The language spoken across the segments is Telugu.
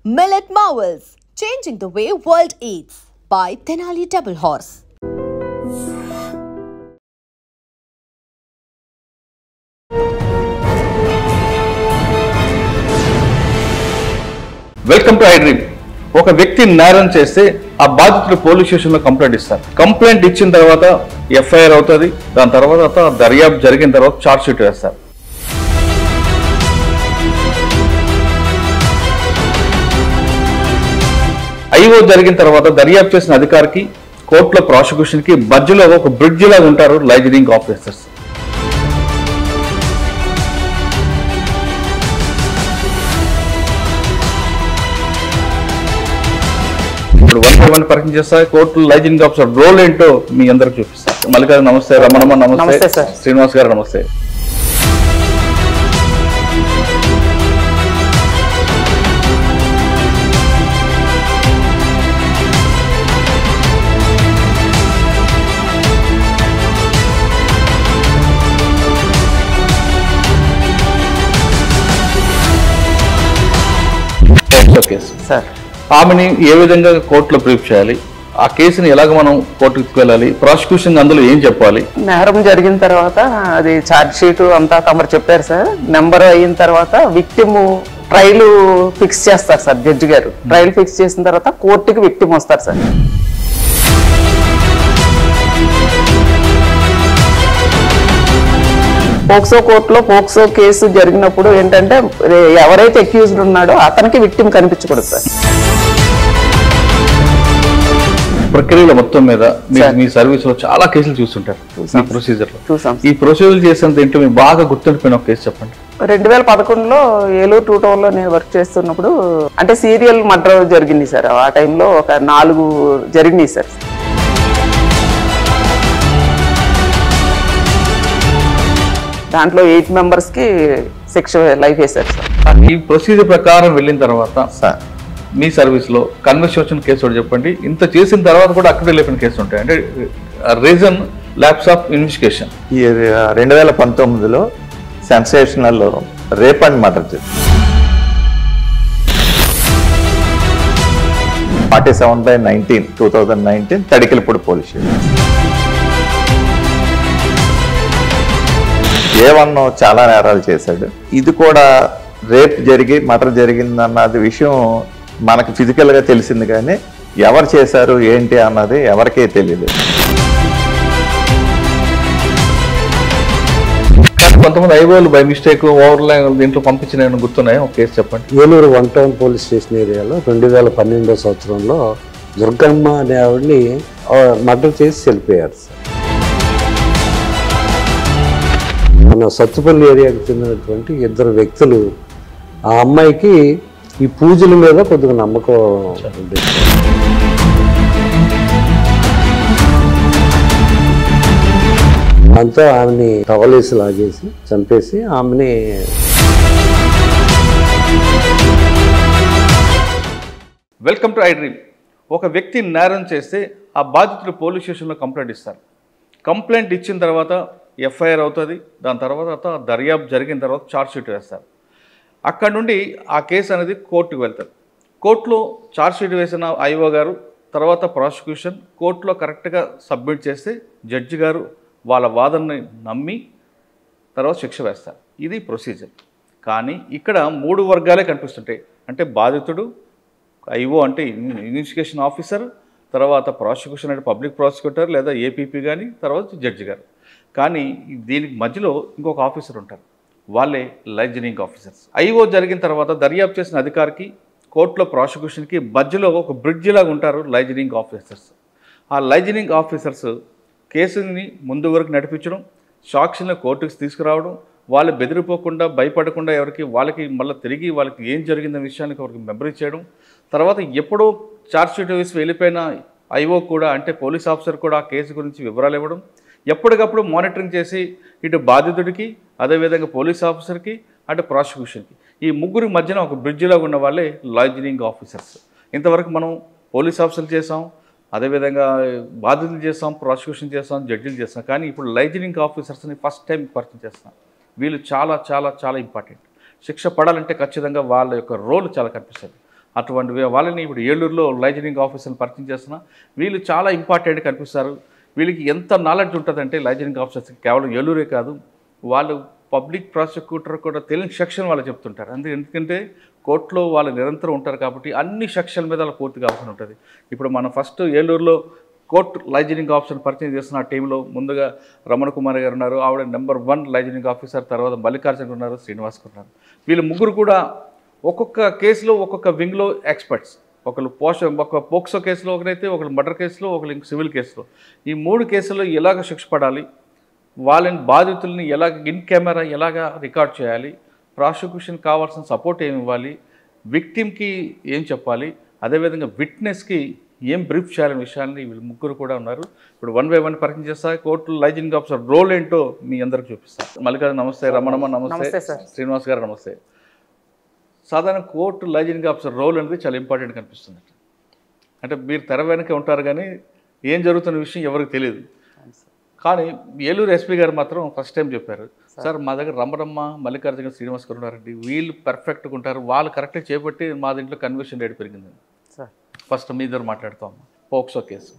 Millet Marvels, changing the way world eats by Tenali Double Horse. Welcome to iDream. ఒక వ్యక్తి నేరం చేస్తే ఆ బాధితుడు పోలీస్ స్టేషన్లో కంప్లైంట్ ఇస్తారు. కంప్లైంట్ ఇచ్చిన తర్వాత ఎఫ్ఐఆర్ అవుతుంది. దాని తర్వాత దర్యాప్తు జరిగిన తర్వాత ఛార్జ్ షీట్ వేస్తారు. ఐఓ జరిగిన తర్వాత దర్యాప్తు చేసిన అధికారికి, కోర్టులో ప్రాసిక్యూషన్ కి మధ్యలో ఒక బ్రిడ్జ్ లాగా ఉంటారు లైజనింగ్ ఆఫీసర్స్. ఇప్పుడు 1 పరిచయం చేస్తా. కోర్టు లైజనింగ్ ఆఫీసర్ రోల్ ఏంటో మీ అందరికి చూపిస్తారు. మల్లికార్జున నమస్తే, రమణమ్మ నమస్తే, శ్రీనివాస్ గారు నమస్తే. ఆమెని ఏ విధంగా కోర్టులో బ్రీఫ్ చేయాలి, ఆ కేసుని ఎలాగ మనం కోర్టుకు వెళ్ళాలి, ప్రాసిక్యూషన్ అందులో ఏం చెప్పాలి? నేరం జరిగిన తర్వాత అది ఛార్జ్ షీట్ అంతా తమరు చెప్పారు సార్. నెంబర్ అయిన తర్వాత విక్టిమ్ ట్రయల్ ఫిక్స్ చేస్తారు సార్. జడ్జి గారు ట్రయల్ ఫిక్స్ చేసిన తర్వాత కోర్టుకి విక్టిమ్ వస్తారు సార్. పోక్సో కోర్టులో పోక్సో కేసు జరిగినప్పుడు ఏంటంటే ఎవరైతే అక్యూజ్డ్ ఉన్నాడో అతనికి విక్టిమ్ కనిపించకూడదు సార్. ప్రక్రియలో మొత్తం మీద మీ సర్వీస్ లో చాలా కేసులు చూస్తుంటారు. ఈ ప్రొసీజర్ చేసేంత ఏంటో మీకు బాగా గుర్తుండిపోయిన ఒక కేసు చెప్పండి. 2011లో ఏలూరు 2 టౌన్ లో నేను వర్క్ చేస్తున్నప్పుడు అంటే సీరియల్ మర్డర్ జరిగింది సార్. ఆ టైంలో ఒక 4 జరిగినాయి సార్. దాంట్లో 8 మెంబర్స్ కి శిక్ష లైఫ్ వేశారు సార్. ఈ ప్రొసీజర్ ప్రకారం వెళ్ళిన తర్వాత సార్ మీ సర్వీస్ లో కన్వర్సేషన్ కేసు ఒకటి చెప్పండి. ఇంత చేసిన తర్వాత కూడా అక్కడే లేపిన కేసు ఉంటాయి అంటే రీజన్ ల్యాప్స్ ఆఫ్ ఇన్వెస్టిగేషన్. ఈ 2019లో సెన్సేషనల్ రేప్ అండ్ మర్డర్ జరిగింది. 47/19 2019 తడికెలపూడి పోలీస్ స్టేషన్. A1 చాలా నేరాలు చేశాడు. ఇది కూడా రేప్ జరిగి మర్డర్ జరిగిందన్నది విషయం మనకు ఫిజికల్గా తెలిసింది, కానీ ఎవరు చేశారు ఏంటి అన్నది ఎవరికే తెలియదు. కొంతమంది ఐఓలు బై మిస్టేక్ ఓవర్లైన్ దీంట్లో పంపించిన గుర్తున్నాయి. ఒక కేసు చెప్పండి. ఏలూరు 1 టౌన్ పోలీస్ స్టేషన్ ఏరియాలో 2012 సంవత్సరంలో దుర్గమ్మ అనే ఆవిడ్ని మర్డర్ చేసి చనిపోయారు సార్. మన సత్తుపల్లి ఏరియాకి చెందినటువంటి 2 వ్యక్తులు ఆ అమ్మాయికి ఈ పూజల మీద కొద్దిగా నమ్మకం ఉండేది. అంతా ఆమెని టవలేసి లాగేసి చంపేసి ఆమెని వెల్కమ్ టు ఐడ్రీమ్. ఒక వ్యక్తి నేరం చేస్తే ఆ బాధితుడు పోలీస్ స్టేషన్లో కంప్లైంట్ ఇస్తారు. కంప్లైంట్ ఇచ్చిన తర్వాత ఎఫ్ఐఆర్ అవుతుంది. దాని తర్వాత దర్యాప్తు జరిగిన తర్వాత ఛార్జ్ షీట్ వేస్తారు. అక్కడ నుండి ఆ కేసు అనేది కోర్టుకు వెళ్తారు. కోర్టులో ఛార్జ్ షీట్ వేసిన ఐఓ గారు తర్వాత ప్రాసిక్యూషన్ కోర్టులో కరెక్ట్గా సబ్మిట్ చేస్తే జడ్జి గారు వాళ్ళ వాదనని నమ్మి తర్వాత శిక్ష వేస్తారు. ఇది ప్రొసీజర్. కానీ ఇక్కడ 3 వర్గాలే కనిపిస్తుంటాయి. అంటే బాధితుడు, ఐఓ అంటే ఇన్వెస్టిగేషన్ ఆఫీసర్, తర్వాత ప్రాసిక్యూషన్ అంటే పబ్లిక్ ప్రాసిక్యూటర్ లేదా ఏపీపీ కానీ, తర్వాత జడ్జి గారు. కానీ దీనికి మధ్యలో ఇంకొక ఆఫీసర్ ఉంటారు. వాళ్ళే లైజనింగ్ ఆఫీసర్స్. ఐఓ జరిగిన తర్వాత దర్యాప్తు చేసిన అధికారికి, కోర్టులో ప్రాసిక్యూషన్కి మధ్యలో ఒక బ్రిడ్జ్ లాగా ఉంటారు లైజనింగ్ ఆఫీసర్స్. ఆ లైజనింగ్ ఆఫీసర్స్ కేసుని ముందు వరకు నడిపించడం, సాక్షులను కోర్టుకు తీసుకురావడం, వాళ్ళు బెదిరిపోకుండా భయపడకుండా వాళ్ళకి మళ్ళీ తిరిగి వాళ్ళకి ఏం జరిగిందనే విషయానికి ఎవరికి మెమరీ చేయడం, తర్వాత ఎప్పుడో ఛార్జ్ షీట్ వేసి వెళ్ళిపోయిన ఐఓ కూడా అంటే పోలీస్ ఆఫీసర్ కూడా ఆ కేసు గురించి వివరాలు ఇవ్వడం, ఎప్పటికప్పుడు మానిటరింగ్ చేసి ఇటు బాధితుడికి అదేవిధంగా పోలీస్ ఆఫీసర్కి అటు ప్రాసిక్యూషన్కి ఈ ముగ్గురి మధ్యన ఒక బ్రిడ్జిలో ఉన్న వాళ్ళే లైజనింగ్ ఆఫీసర్స్. ఇంతవరకు మనం పోలీస్ ఆఫీసర్లు చేసాం, అదేవిధంగా బాధితులు చేస్తాం, ప్రాసిక్యూషన్ చేస్తాం, జడ్జిలు చేస్తాం. కానీ ఇప్పుడు లైజనింగ్ ఆఫీసర్స్ని ఫస్ట్ టైం పరిచయం చేస్తున్నాం. వీళ్ళు చాలా చాలా చాలా ఇంపార్టెంట్. శిక్ష పడాలంటే ఖచ్చితంగా వాళ్ళ యొక్క రోల్ చాలా కనిపిస్తుంది. అటువంటి వాళ్ళని ఇప్పుడు ఏలూరులో లైజనింగ్ ఆఫీసర్ని పరిచయం చేస్తున్నా. వీళ్ళు చాలా ఇంపార్టెంట్ కనిపిస్తారు. వీళ్ళకి ఎంత నాలెడ్జ్ ఉంటుందంటే లైజనింగ్ ఆఫీసర్స్కి కేవలం ఏలూరే కాదు, వాళ్ళు పబ్లిక్ ప్రాసిక్యూటర్ కూడా తెలియని సెక్షన్ వాళ్ళు చెప్తుంటారు. ఎందుకంటే కోర్టులో వాళ్ళు నిరంతరం ఉంటారు కాబట్టి అన్ని సెక్షన్ల మీద వాళ్ళ పూర్తిగా అవసరం ఉంటుంది. ఇప్పుడు మనం ఫస్ట్ ఏలూరులో కోర్టు లైజనింగ్ ఆఫీసర్ పరిచయం చేస్తున్న ఆ టీంలో ముందుగా రమణ కుమార్ గారు ఉన్నారు, ఆవిడ నెంబర్ 1 లైజనింగ్ ఆఫీసర్. తర్వాత మల్లికార్జున ఉన్నారు, శ్రీనివాస్ ఉన్నారు. వీళ్ళు ముగ్గురు కూడా ఒక్కొక్క కేసులో ఒక్కొక్క వింగ్లో ఎక్స్పర్ట్స్. ఒక పోక్సో కేసులో ఒకరైతే, ఒకరు మర్డర్ కేసులో, ఒకరు సివిల్ కేసులో. ఈ 3 కేసుల్లో ఎలాగ శిక్ష పడాలి, వాళ్ళని బాధితుల్ని ఎలాగ ఇన్ కెమెరా ఎలాగ రికార్డ్ చేయాలి, ప్రాసిక్యూషన్ కావాల్సిన సపోర్ట్ ఏమి ఇవ్వాలి, విక్టిమ్కి ఏం చెప్పాలి, అదేవిధంగా విట్నెస్కి ఏం బ్రీఫ్ చేయాలనే విషయాన్ని వీళ్ళు ముగ్గురు కూడా ఉన్నారు. ఇప్పుడు 1 by 1 పరిచయం చేస్తా. కోర్టు లైజనింగ్ ఆఫీసర్ రోల్ ఏంటో మీ అందరికి చూపిస్తాను. మల్లికార్జున నమస్తే, రమణమ్మ నమస్తే, శ్రీనివాస్ గారు నమస్తే. సాధారణ కోర్టు లైజనింగ్ ఆఫీసర్ రోల్ అనేది చాలా ఇంపార్టెంట్ కనిపిస్తుంది. అంటే మీరు తెర వెనకే ఉంటారు కానీ ఏం జరుగుతున్న విషయం ఎవరికి తెలియదు. కానీ ఏలూరు ఎస్పీ గారు మాత్రం ఫస్ట్ టైం చెప్పారు, సార్ మా దగ్గర రమణమ్మ, మల్లికార్జున, శ్రీనివాస్ గారు ఉన్నారండి, వీళ్ళు పర్ఫెక్ట్గా ఉంటారు, వాళ్ళు కరెక్ట్గా చేపట్టి మా దీంట్లో కన్వర్షన్ రేట్ పెరిగిందండి. ఫస్ట్ మీ దగ్గర మాట్లాడుతాం పోక్సో కేసు.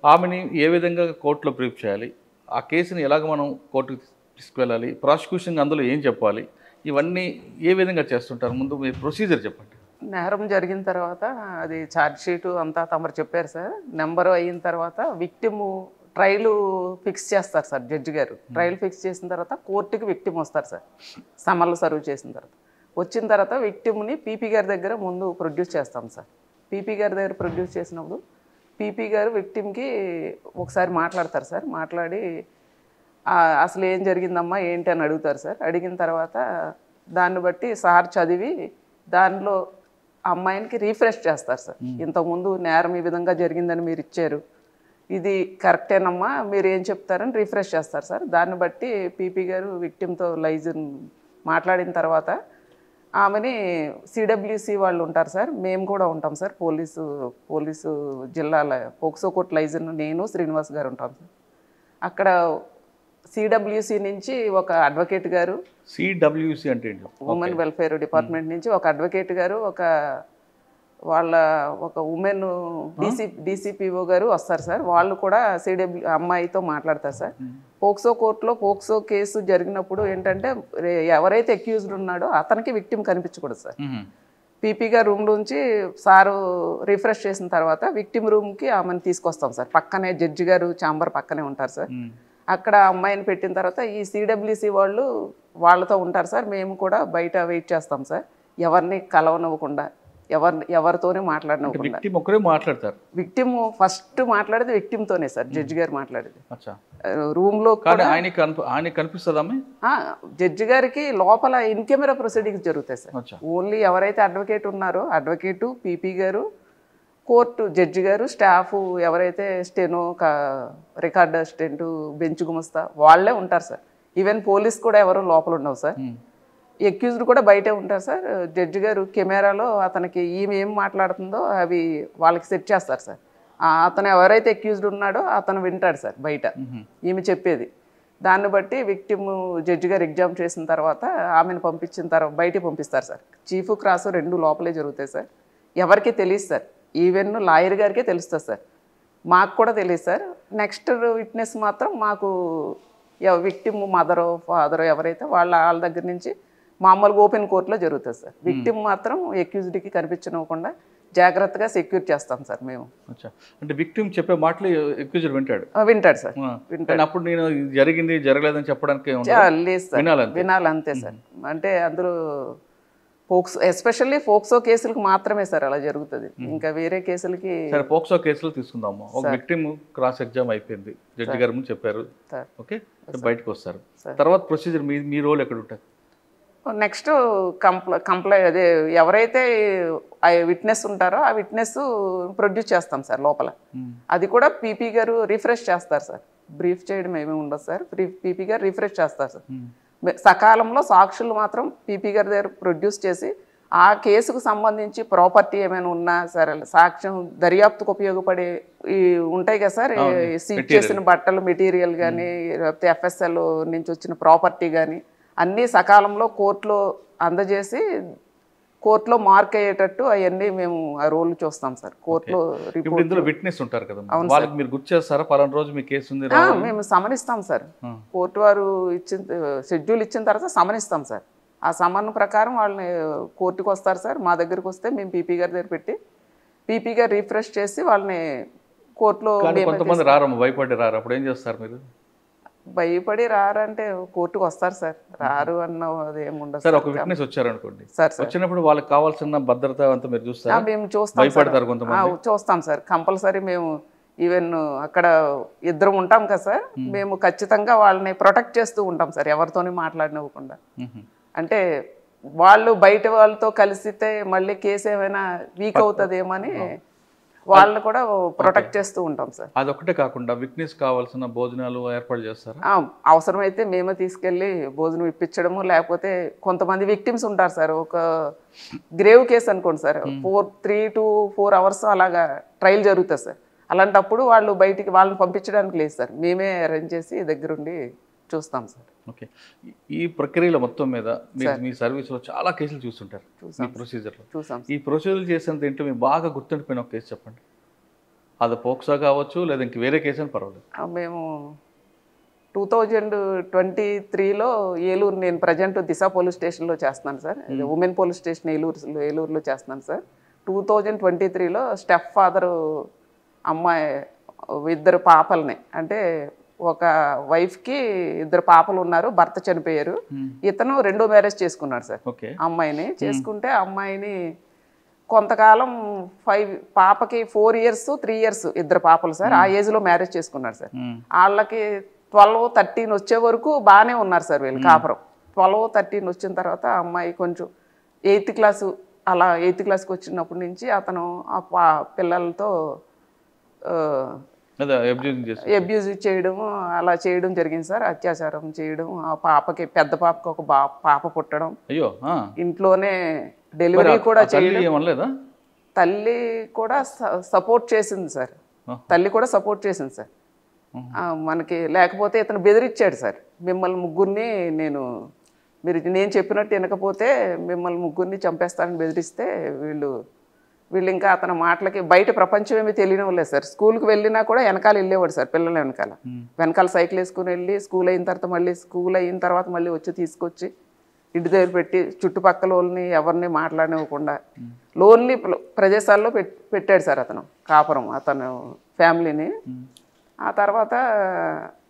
ఆమెని ఏ విధంగా కోర్టులో బ్రీఫ్ చేయాలి, ఆ కేసుని ఎలాగ మనం కోర్టుకు తీసుకువెళ్ళాలి, ప్రాసిక్యూషన్ అందులో ఏం చెప్పాలి, ఇవన్నీ ఏ విధంగా చేస్తుంటారు? ముందు మీ ప్రొసీజర్ చెప్పండి. నేరం జరిగిన తర్వాత అది ఛార్జ్ షీటు అంతా తమరు చెప్పారు సార్. నెంబరు అయిన తర్వాత విక్టిము ట్రయల్ ఫిక్స్ చేస్తారు సార్ జడ్జి గారు. ట్రయల్ ఫిక్స్ చేసిన తర్వాత కోర్టుకి విక్టిమ్ వస్తారు సార్. సమన్లు సర్వ్ చేసిన తర్వాత వచ్చిన తర్వాత విక్టిమ్ని పీపీ గారి దగ్గర ముందు ప్రొడ్యూస్ చేస్తాం సార్. పీపీ గారి దగ్గర ప్రొడ్యూస్ చేసినప్పుడు పీపీ గారు విక్టిమ్కి ఒకసారి మాట్లాడతారు సార్. మాట్లాడి అసలు ఏం జరిగిందమ్మా ఏంటి అని అడుగుతారు సార్. అడిగిన తర్వాత దాన్ని బట్టి సార్ చదివి దానిలో అమ్మాయినికి రీఫ్రెష్ చేస్తారు సార్. ఇంతకుముందు నేరం ఈ విధంగా జరిగిందని మీరు ఇచ్చారు, ఇది కరెక్టేనమ్మా, మీరు ఏం చెప్తారని రిఫ్రెష్ చేస్తారు సార్. దాన్ని బట్టి పీపీ గారు విక్టిమ్తో లైజన్ మాట్లాడిన తర్వాత ఆమెని సిడబ్ల్యూసి వాళ్ళు ఉంటారు సార్, మేము కూడా ఉంటాం సార్, పోలీసు జిల్లాల పోక్సో కోర్టు లైజన్ నేను శ్రీనివాస్ గారు ఉంటాం సార్. అక్కడ సిడబ్ల్యూసి నుంచి ఒక అడ్వకేట్ గారు, సిడబ్ల్యూసి అంటే ఉమెన్ వెల్ఫేర్ డిపార్ట్మెంట్ నుంచి ఒక అడ్వకేట్ గారు, ఒక ఉమెన్ డీసీపీఓ గారు వస్తారు సార్. వాళ్ళు కూడా అమ్మాయితో మాట్లాడతారు సార్. పోక్సో కోర్టులో పోక్సో కేసు జరిగినప్పుడు ఏంటంటే ఎవరైతే అక్యూజ్డ్ ఉన్నాడో అతనికి విక్టిమ్ కనిపించకూడదు సార్. పీపీ గారు రూమ్ నుంచి సారు రిఫ్రెష్ చేసిన తర్వాత విక్టిమ్ రూమ్కి ఆమెను తీసుకొస్తాం సార్. పక్కనే జడ్జి గారు ఛాంబర్ పక్కనే ఉంటారు సార్. అక్కడ అమ్మాయిని పెట్టిన తర్వాత ఈ సిడబ్ల్యూసి వాళ్ళు వాళ్ళతో ఉంటారు సార్. మేము కూడా బయట వెయిట్ చేస్తాం సార్, ఎవరిని కలవనివ్వకుండా, ఎవరితోనే మాట్లాడనివ్వకుండా. మాట్లాడతారు. విక్టిమ్ ఫస్ట్ మాట్లాడేది విక్టిమ్తోనే సార్, జడ్జి గారు మాట్లాడేది రూమ్లో. కనిపిస్తుందా జడ్జి గారికి లోపల ఇన్ కెమెరా ప్రొసీడింగ్స్ జరుగుతాయి సార్. ఓన్లీ ఎవరైతే అడ్వకేట్ ఉన్నారో అడ్వకేటు, పీపీ గారు, కోర్టు జడ్జి గారు, స్టాఫ్ ఎవరైతే స్టెనో, రికార్డ్ అసిస్టెంట్, బెంచ్ గుమస్తా వాళ్ళే ఉంటారు సార్. ఈవెన్ పోలీస్ కూడా ఎవరు లోపల ఉండవు సార్. అక్యూజ్డ్ కూడా బయటే ఉంటారు సార్. జడ్జి గారు కెమెరాలో అతనికి ఈమె ఏం మాట్లాడుతుందో అవి వాళ్ళకి సెట్ చేస్తారు సార్. అతను ఎవరైతే అక్యూజ్డ్ ఉన్నాడో అతను వింటాడు సార్ బయట ఈమె చెప్పేది. దాన్ని బట్టి విక్టిమ్ జడ్జి గారు ఎగ్జామ్ చేసిన తర్వాత ఆమెను పంపించిన తర్వాత బయటికి పంపిస్తారు సార్. చీఫ్ క్రాస్ 2 లోపలే జరుగుతాయి సార్. ఎవరికి తెలియదు సార్, ఈవెన్ లాయర్ గారికే తెలుస్తుంది సార్, మాకు కూడా తెలియదు సార్. నెక్స్ట్ విట్నెస్ మాత్రం మాకు విక్టిమ్ మదరో ఫాదరో ఎవరైతే వాళ్ళ దగ్గర నుంచి మామూలుగా ఓపెన్ కోర్టులో జరుగుతుంది సార్. విక్టిమ్ మాత్రం అక్యూజ్డ్కి కనిపించనివ్వకుండా జాగ్రత్తగా సెక్యూర్ చేస్తాం సార్ మేము. అంటే విక్టిమ్ చెప్పే మాటలు అక్యూజ్డ్ వింటాడు సార్. వింటాడు. అప్పుడు నేను జరిగింది జరగలేదని చెప్పడానికి లేదు సార్, వినాలంతే సార్. అంటే అందులో ఎస్పెషల్లీ పోక్సో కేసులకు మాత్రమే సార్ అలా జరుగుతుంది, ఇంకా వేరే కేసులకి. సరే, పోక్సో కేసులు తీసుకుందాము. ఒక విక్టిమ్ క్రాస్ ఎగ్జామ్ అయిపోయింది, జడ్జి గారు ముందు చెప్పారు, ఓకే, బయటకు వస్తారు. తర్వాత ప్రొసీజర్ మీ రోల్ ఎక్కడ ఉంటుంది? నెక్స్ట్ అదే ఎవరైతే విట్నెస్ ఉంటారో ఆ విట్నెస్ ప్రొడ్యూస్ చేస్తాం సార్ లోపల. అది కూడా పీపీ గారు రిఫ్రెష్ చేస్తారు సార్. బ్రీఫ్ చేయడం ఏమీ ఉండదు సార్, పీపీ గారు రిఫ్రెష్ చేస్తారు సార్. సకాలంలో సాక్షులు మాత్రం పీపీ గారి దగ్గర ప్రొడ్యూస్ చేసి ఆ కేసుకు సంబంధించి ప్రాపర్టీ ఏమైనా ఉన్నా సరే, సాక్ష్యం దర్యాప్తుకు ఉపయోగపడే ఉంటాయి కదా సార్, సీజ్ చేసిన బట్టలు, మెటీరియల్ కానీ, లేకపోతే ఎఫ్ఎస్ఎల్ నుంచి వచ్చిన ప్రాపర్టీ కానీ అన్నీ సకాలంలో కోర్టులో అందజేసి కోర్టులో మార్క్ అయ్యేటట్టు అవన్నీ మేము ఆ రోల్ చూస్తాం సార్. కోర్టులో ఇప్పుడు ఇందులో విట్నెస్ ఉంటారు కదా, వాళ్ళకి మీరు గుర్తు చేస్తారా పలానా రోజు మీ కేసు ఉంది మేము సమనిస్తాం సార్. కోర్టు వారు షెడ్యూల్ ఇచ్చిన తర్వాత సమనిస్తాం సార్. ఆ సమన్ ప్రకారం వాళ్ళని కోర్టుకు వస్తారు సార్. మా దగ్గరికి వస్తే మేము పీపీ గారి దగ్గర పెట్టి పీపీ గారు రిఫ్రెష్ చేసి వాళ్ళని కోర్టులో. కొంతమంది రారమ్మ, భయపడి రారు, అప్పుడు ఏం చేస్తారు మీరు? భయపడి రారంటే కోర్టుకు వస్తారు సార్. రారు అన్న ఏముండదు సార్. ఒక విట్నెస్ వచ్చారు అనుకోండి, వచ్చినప్పుడు వాళ్ళకి కావాల్సిన భద్రత అంతా మీరు చూస్తారా? మేము చూస్తాం, చూస్తాం సార్. కంపల్సరీ మేము ఈవెన్ అక్కడ ఇద్దరం ఉంటాం కదా సార్, మేము ఖచ్చితంగా వాళ్ళని ప్రొటెక్ట్ చేస్తూ ఉంటాం సార్, ఎవరితోని మాట్లాడినవ్వకుండా. అంటే వాళ్ళు బయట వాళ్ళతో కలిసితే మళ్ళీ కేసు ఏమైనా వీక్ అవుతుందేమని వాళ్ళని కూడా ప్రొటెక్ట్ చేస్తూ ఉంటాం సార్. అదొకటే కాకుండా విట్నెస్ కావాల్సిన భోజనాలు ఏర్పాటు చేస్తారు. అవసరమైతే మేమే తీసుకెళ్ళి భోజనం ఇప్పించడము, లేకపోతే కొంతమంది విక్టిమ్స్ ఉంటారు సార్. ఒక గ్రేవ్ కేసు అనుకోండి సార్, 3 to 4 hours అలాగా ట్రయల్ జరుగుతుంది సార్. అలాంటప్పుడు వాళ్ళు బయటికి వాళ్ళని పంపించడానికి లేదు సార్, మేమే అరేంజ్ చేసి దగ్గరుండి చూస్తాం సార్. ఓకే. ఈ ప్రక్రియలో మొత్తం మీద మీ సర్వీస్లో చాలా కేసులు చూస్తుంటారు ఈ ప్రొసీజర్లో. ఈ ప్రొసీజర్ చేసేంత ఏంటో మీకు బాగా గుర్తుండిపోయిన ఒక కేసు చెప్పండి. అది పోక్సో కావచ్చు లేదా ఇంక వేరే కేసు అని పర్వాలేదు. మేము 2023లో ఏలూరు, నేను ప్రజెంట్ దిశ పోలీస్ స్టేషన్లో చేస్తున్నాను సార్. ఉమెన్ పోలీస్ స్టేషన్ ఏలూరులో చేస్తున్నాను సార్. 2023లో స్టెప్ ఫాదరు అమ్మాయి 2 పాపల్ని, అంటే ఒక వైఫ్కి 2 పాపలు ఉన్నారు, భర్త చనిపోయారు. ఇతను 2వ మ్యారేజ్ చేసుకున్నాడు సార్. అమ్మాయిని చేసుకుంటే అమ్మాయిని కొంతకాలం పాపకి 4 years 3 years 2 పాపలు సార్. ఆ ఏజ్లో మ్యారేజ్ చేసుకున్నాడు సార్. వాళ్ళకి 12, 13 వచ్చే వరకు బాగానే ఉన్నారు సార్ వీళ్ళు కాపురం. 12, 13 వచ్చిన తర్వాత అమ్మాయి కొంచెం 8th class అలా 8th classకి వచ్చినప్పటి నుంచి అతను ఆ పిల్లలతో అబ్యూజ్ చేయడం అలా చేయడం జరిగింది సార్. అత్యాచారం చేయడం, ఆ పాపకి పెద్ద పాపకి ఒక పాప పుట్టడం, ఇంట్లోనే డెలివరీ కూడా చేయడం. తల్లి కూడా సపోర్ట్ చేసింది సార్. తల్లి కూడా సపోర్ట్ చేసింది సార్ మనకి. లేకపోతే ఇతను బెదిరించాడు సార్, మిమ్మల్ని ముగ్గురిని నేను చెప్పినట్టు వినకపోతే మిమ్మల్ని ముగ్గురిని చంపేస్తానని బెదిరిస్తే వీళ్ళు ఇంకా అతని మాటలకి బయట ప్రపంచం ఏమీ తెలియడం లేదు సార్. స్కూల్కి వెళ్ళినా కూడా వెనకాల వెళ్ళేవాడు సార్, పిల్లల వెనకాల సైకిల్ వేసుకుని వెళ్ళి స్కూల్ అయిన తర్వాత మళ్ళీ వచ్చి తీసుకొచ్చి ఇంటి దగ్గర పెట్టి చుట్టుపక్కల వాళ్ళని ఎవరిని మాట్లాడనివ్వకుండా లోన్లీ ప్రదేశాల్లో పెట్టాడు సార్ అతను కాపురం, అతను ఫ్యామిలీని. ఆ తర్వాత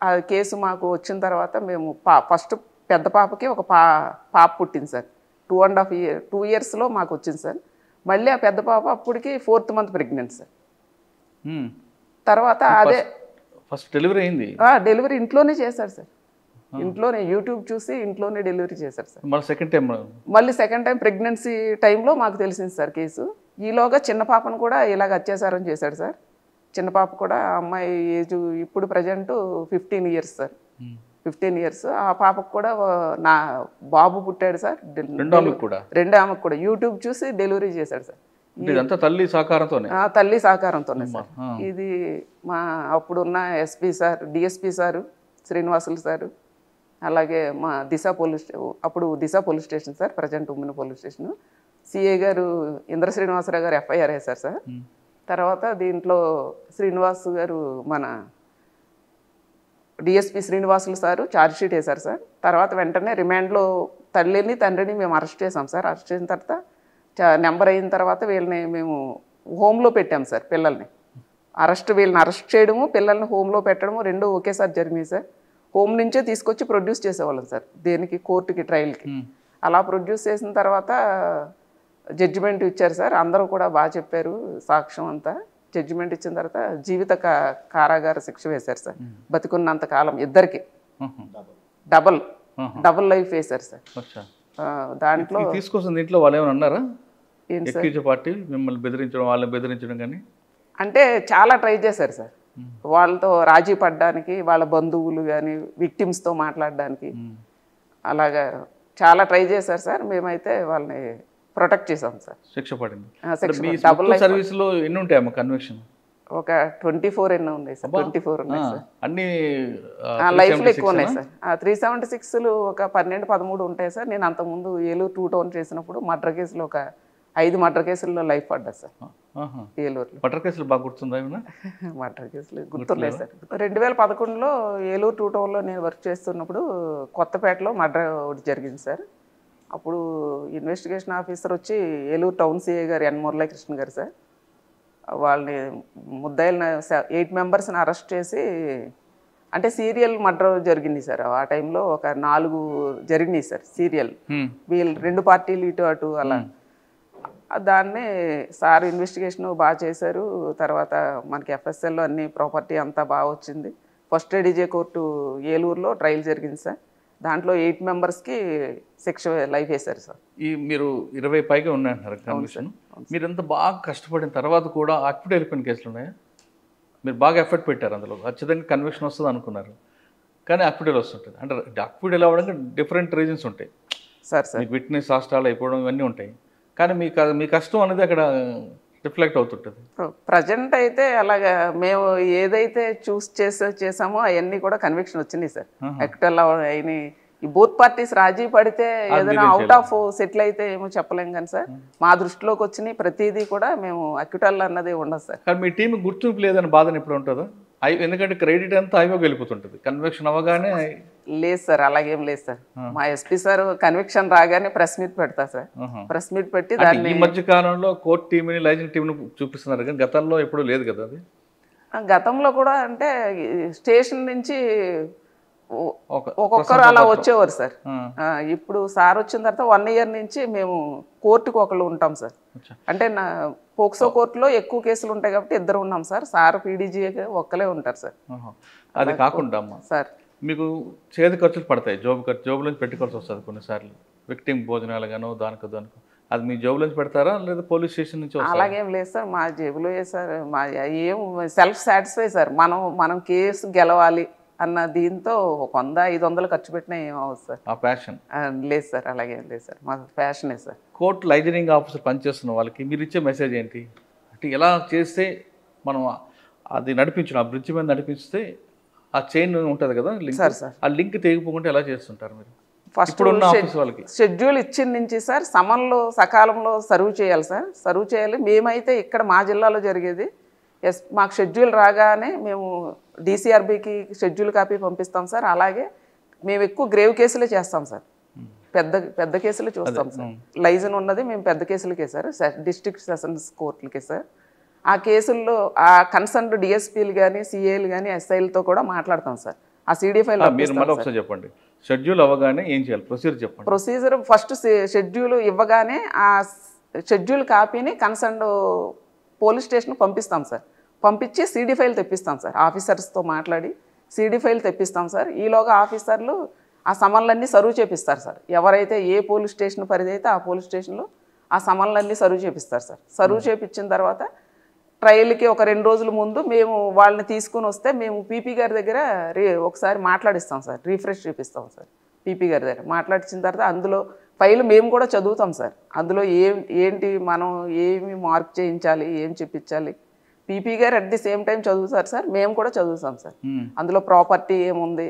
ఆ కేసు మాకు వచ్చిన తర్వాత మేము ఫస్ట్ పెద్ద పాపకి ఒక పాప పుట్టింది సార్. 2 yearsలో మాకు వచ్చింది సార్. మళ్ళీ ఆ పెద్ద పాప అప్పటికి 4th month ప్రెగ్నెంట్ సార్. తర్వాత అదే ఫస్ట్ డెలివరీ అయింది. డెలివరీ ఇంట్లోనే చేశారు సార్, ఇంట్లోనే యూట్యూబ్ చూసి ఇంట్లోనే డెలివరీ చేశారు సార్. మళ్ళీ సెకండ్ టైం ప్రెగ్నెన్సీ టైంలో మాకు తెలిసింది సార్ కేసు. ఈలోగా చిన్న పాపను కూడా ఇలాగ అత్యాచారం చేశాడు సార్. చిన్న పాప కూడా అమ్మాయి ఏజ్ ఇప్పుడు ప్రజెంట్ 15 years సార్. 15 years. ఆ పాపకు కూడా నా బాబు పుట్టాడు సార్. రెండో ఆమెకు కూడా యూట్యూబ్ చూసి డెలివరీ చేశాడు సార్. తల్లి సహకారంతోనే సార్. ఇది మా అప్పుడున్న SP sir, DSP sir, Srinivasulu sir, అలాగే మా అప్పుడు Disha police station sir, present women police station, CA garu Indra Srinivasarao గారు FIR వేశారు సార్. తర్వాత దీంట్లో శ్రీనివాస్ గారు మన డిఎస్పీ శ్రీనివాసులు సారు ఛార్జ్షీట్ వేశారు సార్. తర్వాత వెంటనే రిమాండ్లో తల్లిని తండ్రిని మేము అరెస్ట్ చేసాం సార్. అరెస్ట్ చేసిన తర్వాత నెంబర్ అయిన తర్వాత వీళ్ళని మేము హోమ్లో పెట్టాం సార్. వీళ్ళని అరెస్ట్ చేయడము, పిల్లల్ని హోమ్లో పెట్టడము 2 ఒకేసారి జరిగినాయి సార్. హోమ్ నుంచే తీసుకొచ్చి ప్రొడ్యూస్ చేసేవాళ్ళం సార్ దేనికి, కోర్టుకి, ట్రయల్కి. అలా ప్రొడ్యూస్ చేసిన తర్వాత జడ్జిమెంట్ ఇచ్చారు సార్. అందరూ కూడా బాగా చెప్పారు, సాక్ష్యం అంతా. జడ్జిమెంట్ ఇచ్చిన తర్వాత జీవిత కారాగార శిక్ష వేశారు సార్. బతికున్నంత కాలం ఇద్దరికి డబుల్ లైఫ్ వేశారు సార్. దాంట్లో తీసుకొస్తుంది ఇంట్లో వాళ్ళు ఏమైనా అన్నారా? పార్టీ మిమ్మల్ని బెదిరించడం, వాళ్ళని బెదిరించడం కానీ అంటే చాలా ట్రై చేశారు సార్. వాళ్ళతో రాజీ పడడానికి, వాళ్ళ బంధువులు కానీ విక్టిమ్స్తో మాట్లాడడానికి అలాగా చాలా ట్రై చేశారు సార్. మేమైతే వాళ్ళని ప్రొటెక్ట్ చేసాం సార్. శిక్ష పడింది. డబుల్ సర్వీస్లో ఎన్ని ఉంటాయమ్మా కన్విక్షన్? ఒక 24 ఎన్నో ఉన్నాయి సార్, 24 ఉన్నాయి సార్. అన్ని లైఫ్లో ఎక్కువ ఉన్నాయి సార్. 376లు ఒక 12-13 ఉంటాయి సార్. నేను అంతకుముందు ఏలూరు 2 టౌన్ చేసినప్పుడు మర్డర్ కేసులు ఒక 5 మర్డర్ కేసుల్లో లైఫ్ పడ్డా సార్ ఏలూరులో. మర్డర్ కేసులు బాగా గుర్తుందా? మర్డర్ కేసులు గుర్తున్నాయి సార్. 2011లో ఏలూరు 2 టౌన్లో నేను వర్క్ చేస్తున్నప్పుడు కొత్తపేటలో మర్డర్ ఒకటి జరిగింది సార్. అప్పుడు ఇన్వెస్టిగేషన్ ఆఫీసర్ వచ్చి ఏలూరు టౌన్ సిఐ గారు ఎన్ మురళీకృష్ణ గారు సార్, వాళ్ళని ముద్దాయిలను 8 మెంబర్స్ని అరెస్ట్ చేసి, అంటే సీరియల్ మర్డర్ జరిగింది సార్. ఆ టైంలో ఒక 4 జరిగినాయి సార్ సీరియల్. వీళ్ళు 2 పార్టీలు ఇటు అటు అలా. దాన్ని సార్ ఇన్వెస్టిగేషన్ బాగా చేశారు. తర్వాత మనకి ఎఫ్ఎస్ఎల్లో అన్ని ప్రాపర్టీ అంతా బాగా వచ్చింది. ఫస్ట్ ఏడీజే కోర్టు ఏలూరులో ట్రయల్ జరిగింది సార్. దాంట్లో 8 మెంబర్స్కి శిక్ష లైఫ్ వేశారు సార్. ఈ మీరు 20 పైగా ఉన్నాయంటున్నారు కన్విక్షన్. మీరు ఎంత బాగా కష్టపడిన తర్వాత కూడా అక్విట్ వెళ్ళిపోయిన కేసులు ఉన్నాయా? మీరు బాగా ఎఫర్ట్ పెట్టారు, అందులో ఖచ్చితంగా కన్విక్షన్ వస్తుంది అనుకున్నారు, కానీ అక్విటల్ వస్తుంటుంది. అంటే అక్విటల్ అవ్వడానికి డిఫరెంట్ రీజన్స్ ఉంటాయి సార్. సార్ మీకు విట్నెస్ హాస్టల్ అయిపోవడం ఇవన్నీ ఉంటాయి, కానీ మీ కష్టం అనేది అక్కడ రిఫ్లెక్ట్ అవుతుంటుంది. ప్రజెంట్ అయితే అలాగా మేము ఏదైతే చూస్ చేసామో అవన్నీ కూడా కన్విక్షన్ వచ్చినాయి సార్. అక్విటల్ అయినాయి. ఈ బోత్ పార్టీస్ రాజీ పడితే ఏదైనా అవుట్ ఆఫ్ సెటిల్ అయితే ఏమో చెప్పలేం కానీ సార్, మా దృష్టిలోకి వచ్చినాయి ప్రతిదీ కూడా మేము అక్విటల్ అన్నది ఉండదు సార్. కానీ మీ టీం గుర్తింపు లేదని బాధను ఎప్పుడు ఉంటుందా? ఎందుకంటే క్రెడిట్ అంతా ఐవోకి వెళ్ళిపోతుంటుంది కన్విక్షన్ అవ్వగానే. లేదు సార్, అలాగేం లేదు సార్. మా ఎస్పీ సార్ కన్విక్షన్ రాగానే ప్రెస్ మీట్ పెడతా సార్. ప్రెస్ మీట్ పెట్టి దాన్ని ఈ మధ్య కాలంలో కోర్టు టీంని లైజింగ్ టీంని చూపిస్తున్నారు, కానీ గతంలో ఎప్పుడు లేదు కదా అది. గతంలో కూడా అంటే స్టేషన్ నుంచి ఒక్కొక్కరు అలా వచ్చేవారు సార్. ఇప్పుడు సార్ వచ్చిన తర్వాత 1 ఇయర్ నుంచి మేము కోర్టుకు ఒకళ్ళు ఉంటాం సార్. అంటే పోక్సో కోర్టులో ఎక్కువ కేసులు ఉంటాయి కాబట్టి 2 ఉన్నాం సార్. సార్ పీడీజీ ఒక్కలే ఉంటారు సార్. అది కాకుండా అమ్మా సార్ మీకు చేతి ఖర్చులు పడతాయి, జోబు నుంచి పెట్టుకోవాల్సి వస్తుంది కొన్నిసార్లు, విక్టిమ్ భోజనాలు గానో దానికో అది మీ జోబు నుంచి పెడతారా లేదా పోలీస్ స్టేషన్ నుంచి? అలాగేం లేదు సార్, మా జేబులో సార్. మా ఏం సెల్ఫ్ సాటిస్ఫై సార్. మనం కేసు గెలవాలి అన్న దీంతో 100-500 ఖర్చు పెట్టినా ఏం అవ్వదు సార్. ఆ ప్యాషన్ లేదు సార్, అలాగేం లేదు సార్, మా ప్యాషనే సార్. కోర్టు లైజనింగ్ ఆఫీసర్ పనిచేస్తున్న వాళ్ళకి మీరు ఇచ్చే మెసేజ్ ఏంటి అంటే, ఎలా చేస్తే మనం అది నడిపించడం, ఆ బ్రిడ్జ్ మీద నడిపిస్తే ఆ చైన్ ఉంటుంది కదా లింక్, ఆ లింక్ తెగిపోకుండా ఎలా చేస్తుంటారు మీరు? ఫస్ట్ వాళ్ళకి షెడ్యూల్ ఇచ్చిన నుంచి సార్ సమన్లో సకాలంలో సర్వ్ చేయాలి సార్. సర్వ్ చేయాలి. మేమైతే ఇక్కడ మా జిల్లాలో జరిగేది మాకు షెడ్యూల్ రాగానే మేము డీసీఆర్బీకి షెడ్యూల్ కాపీ పంపిస్తాం సార్. అలాగే మేము ఎక్కువ గ్రేవ్ కేసులే చేస్తాం సార్. పెద్ద కేసులు చూస్తాం సార్. లైజన్ ఉన్నది మేము పెద్ద కేసులకే సార్, డిస్ట్రిక్ట్ సెషన్స్ కోర్టులకే సార్. ఆ కేసుల్లో ఆ కన్సర్న్ డిఎస్పీలు కానీ సిఏలు కానీ ఎస్ఐలతో కూడా మాట్లాడతాం సార్. ఆ సిడి ఫైల్ చెప్పండి. షెడ్యూల్ అవ్వగానే ఏం చేయాలి ప్రొసీజర్ చెప్పండి. ప్రొసీజర్ ఫస్ట్ షెడ్యూల్ ఇవ్వగానే ఆ షెడ్యూల్ కాపీని కన్సర్న్ పోలీస్ స్టేషన్ పంపిస్తాం సార్. పంపించి సిడి ఫైల్ తెప్పిస్తాం సార్. ఆఫీసర్స్తో మాట్లాడి సిడి ఫైల్ తెప్పిస్తాం సార్. ఈలోగా ఆఫీసర్లు ఆ సమన్లన్నీ సర్వ్ చేపిస్తారు సార్. ఎవరైతే ఏ పోలీస్ స్టేషన్ పరిధి అయితే ఆ పోలీస్ స్టేషన్లో ఆ సమన్లన్నీ సర్వ్ చేపిస్తారు సార్. సర్వ్ చేపించిన తర్వాత ట్రయల్కి ఒక 2 రోజుల ముందు మేము వాళ్ళని తీసుకుని వస్తే మేము పీపీ గారి దగ్గర ఒకసారి మాట్లాడిస్తాం సార్. రీఫ్రెష్ చేపిస్తాం సార్ పీపీ గారి దగ్గర. మాట్లాడించిన తర్వాత అందులో ఫైల్ మేము కూడా చదువుతాం సార్. అందులో ఏంటి మనం ఏమి మార్క్ చేయించాలి, ఏం చెప్పించాలి, పీపీ గారు అట్ ది సేమ్ టైం చదువుతారు సార్. మేము కూడా చదువుతాం సార్. అందులో ప్రాపర్టీ ఏముంది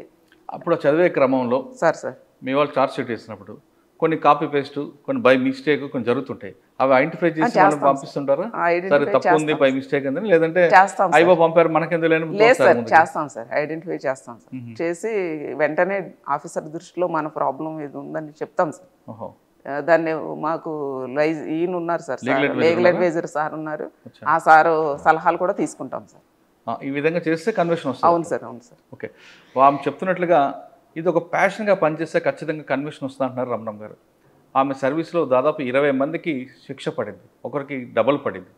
అప్పుడు చదివే క్రమంలో సార్ మీ వాళ్ళు చార్జ్ షీట్ వేసినప్పుడు కొన్ని కాపీ పేస్ట్, కొన్ని బై మిస్టేక్ కొన్ని జరుగుతుంటాయి. అవి ఐడెంటిఫై చేసి వాళ్ళకి పంపిస్తుంటారా? సరే తప్పు ఉంది బై మిస్టేక్ అందని, లేదంటే ఐవో పంపారు మనకెందుకు లేదు సార్, చేస్తాం సార్. ఐడెంటిఫై చేస్తాం సార్. చేసి వెంటనే ఆఫీసర్ దృష్టిలో మన ప్రాబ్లం ఏది ఉందని చెప్తాం సార్. దాన్ని మాకు ఈయన ఉన్నారు సార్, లీగల్ అడ్వైజర్ సార్ ఉన్నారు. ఆ సారు సలహాలు కూడా తీసుకుంటాం సార్. ఈ విధంగా చేస్తే కన్విక్షన్ వస్తుంది. అవును సార్, అవును సార్. ఓకే, ఆమె చెప్తున్నట్లుగా ఇది ఒక ప్యాషన్గా పనిచేస్తే ఖచ్చితంగా కన్విక్షన్ వస్తుంది అంటున్నారు రమణం గారు. ఆమె సర్వీస్లో దాదాపు 20 మందికి శిక్ష పడింది, ఒకరికి డబల్ పడింది.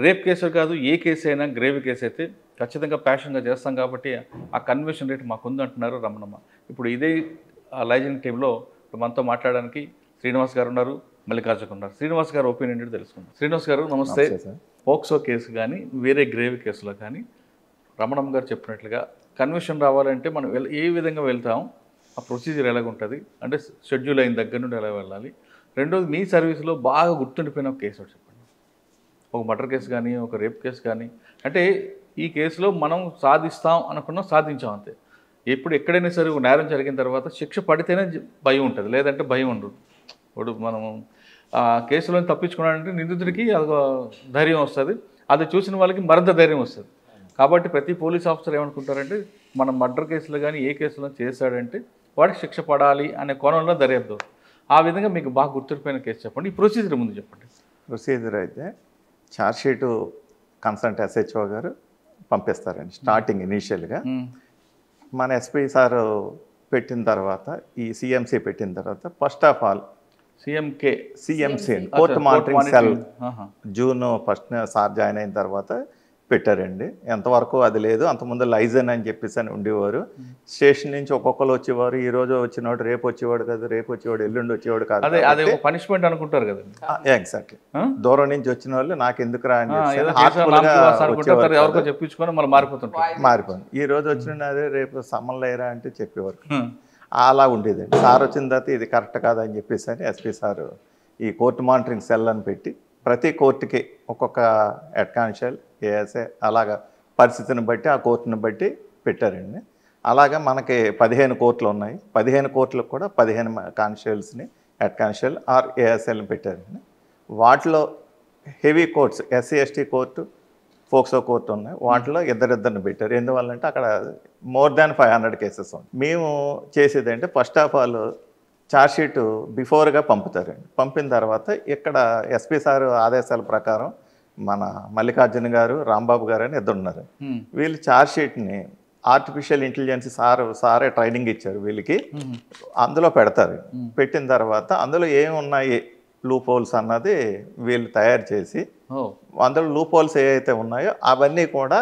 రేప్ కేసు కాదు, ఏ కేసు అయినా గ్రేవ్ కేసు అయితే ఖచ్చితంగా ప్యాషన్గా చేస్తాం కాబట్టి ఆ కన్విక్షన్ రేట్ మాకుంది అంటున్నారు రమణమ్మ. ఇప్పుడు ఇదే లైజింగ్ టీంలో మనతో మాట్లాడడానికి శ్రీనివాస్ గారు ఉన్నారు, మల్లికార్జున ఉన్నారు. శ్రీనివాస్ గారు ఒపీనియన్ ఏంటో తెలుసుకుందాం. శ్రీనివాస్ గారు నమస్తే. పోక్సో కేసు కానీ వేరే గ్రేవ్ కేసులో కానీ రమణమ్మ గారు చెప్పినట్లుగా కన్విక్షన్ రావాలంటే మనం ఏ విధంగా వెళ్తాం, ఆ ప్రొసీజర్ ఎలాగుంటుంది, అంటే షెడ్యూల్ అయిన దగ్గర నుండి ఎలా వెళ్ళాలి. రెండోది మీ సర్వీస్లో బాగా గుర్తుండిపోయిన ఒక కేసు చెప్పండి. ఒక మర్డర్ కేసు కానీ, ఒక రేప్ కేసు కానీ, అంటే ఈ కేసులో మనం సాధిస్తాం అనుకున్నాం, సాధించాం అంతే. ఎక్కడైనా సరే నేరం జరిగిన తర్వాత శిక్ష పడితేనే భయం ఉంటుంది, లేదంటే భయం ఉండదు. ఇప్పుడు మనము కేసులో తప్పించుకున్నాడంటే నిందితుడికి అదొక ధైర్యం వస్తుంది, అది చూసిన వాళ్ళకి మరింత ధైర్యం వస్తుంది. కాబట్టి ప్రతి పోలీస్ ఆఫీసర్ ఏమనుకుంటారంటే మనం మర్డర్ కేసులో కానీ ఏ కేసులో చేశాడంటే వాడికి శిక్ష పడాలి అనే కోణంలో దర్యాప్తు. ఆ విధంగా మీకు బాగా గుర్తుండిపోయిన కేసు చెప్పండి, ఈ ప్రొసీజర్ ముందు చెప్పండి. ప్రొసీజర్ అయితే ఛార్జ్షీటు కన్సల్ట్ SHO గారు పంపిస్తారండి స్టార్టింగ్ ఇనీషియల్గా. మన ఎస్పీ సార్ పెట్టిన తర్వాత, ఈ CMC పెట్టిన తర్వాత first of all CMC court monitoring cell June 1 sir join అయిన తర్వాత పెట్టారండి. ఎంతవరకు అది లేదు, అంతకుముందు లైజన్ అని చెప్పేసి అని ఉండేవారు. స్టేషన్ నుంచి ఒక్కొక్కరు వచ్చేవారు, ఈ రోజు వచ్చినవాడు రేపు వచ్చేవాడు కాదు, రేపు వచ్చేవాడు ఎల్లుండి వచ్చేవాడు కాదు, అదే పనిష్మెంట్ అనుకుంటారు కదా. ఎగ్జాక్ట్లీ దూరం నుంచి వచ్చిన వాళ్ళు నాకు ఎందుకు రా అని చెప్పించుకొని మళ్ళీ మారిపోయింది. ఈ రోజు వచ్చిన అదే రేపు సమ్మన్ లేరా అంటే చెప్పేవారు. అలా ఉండేదండి. సార్ వచ్చిన తర్వాత ఇది కరెక్ట్ కాదని చెప్పేసి అని ఎస్పీ సార్ ఈ కోర్టు మానిటరింగ్ సెల్ అని పెట్టి ప్రతి కోర్టుకి ఒక్కొక్క హెడ్ కానిస్టేబుల్ ASA అలాగా పరిస్థితిని బట్టి ఆ కోర్టుని బట్టి పెట్టారండి. అలాగా మనకి 15 కోర్టులు ఉన్నాయి. 15 కోర్టులకు కూడా 15 కానిస్టేబుల్స్ని హెడ్ కానిస్టేబుల్ ఆర్ ASLని పెట్టారండి. వాటిలో heavy courts SC ST court, POCSO court ఉన్నాయి. వాటిలో ఇద్దరిని పెట్టారు. ఎందువల్లంటే అక్కడ మోర్ దాన్ 500 కేసెస్ ఉన్నాయి. మేము చేసేదంటే ఫస్ట్ ఆఫ్ ఆల్ ఛార్జ్షీట్ బిఫోర్గా పంపుతారండి. పంపిన తర్వాత ఇక్కడ ఎస్పీ సార్ ఆదేశాల ప్రకారం మన మల్లికార్జున గారు, రాంబాబు గారు అని ఇద్దరు ఉన్నారు. వీళ్ళు ఛార్జ్షీట్ని ఆర్టిఫిషియల్ ఇంటెలిజెన్స్ సారే ట్రైనింగ్ ఇచ్చారు వీళ్ళకి, అందులో పెడతారు. పెట్టిన తర్వాత అందులో ఏమున్నాయి లూప్ హోల్స్ అన్నది వీళ్ళు తయారు చేసి, అందులో లూప్ హోల్స్ ఏవైతే ఉన్నాయో అవన్నీ కూడా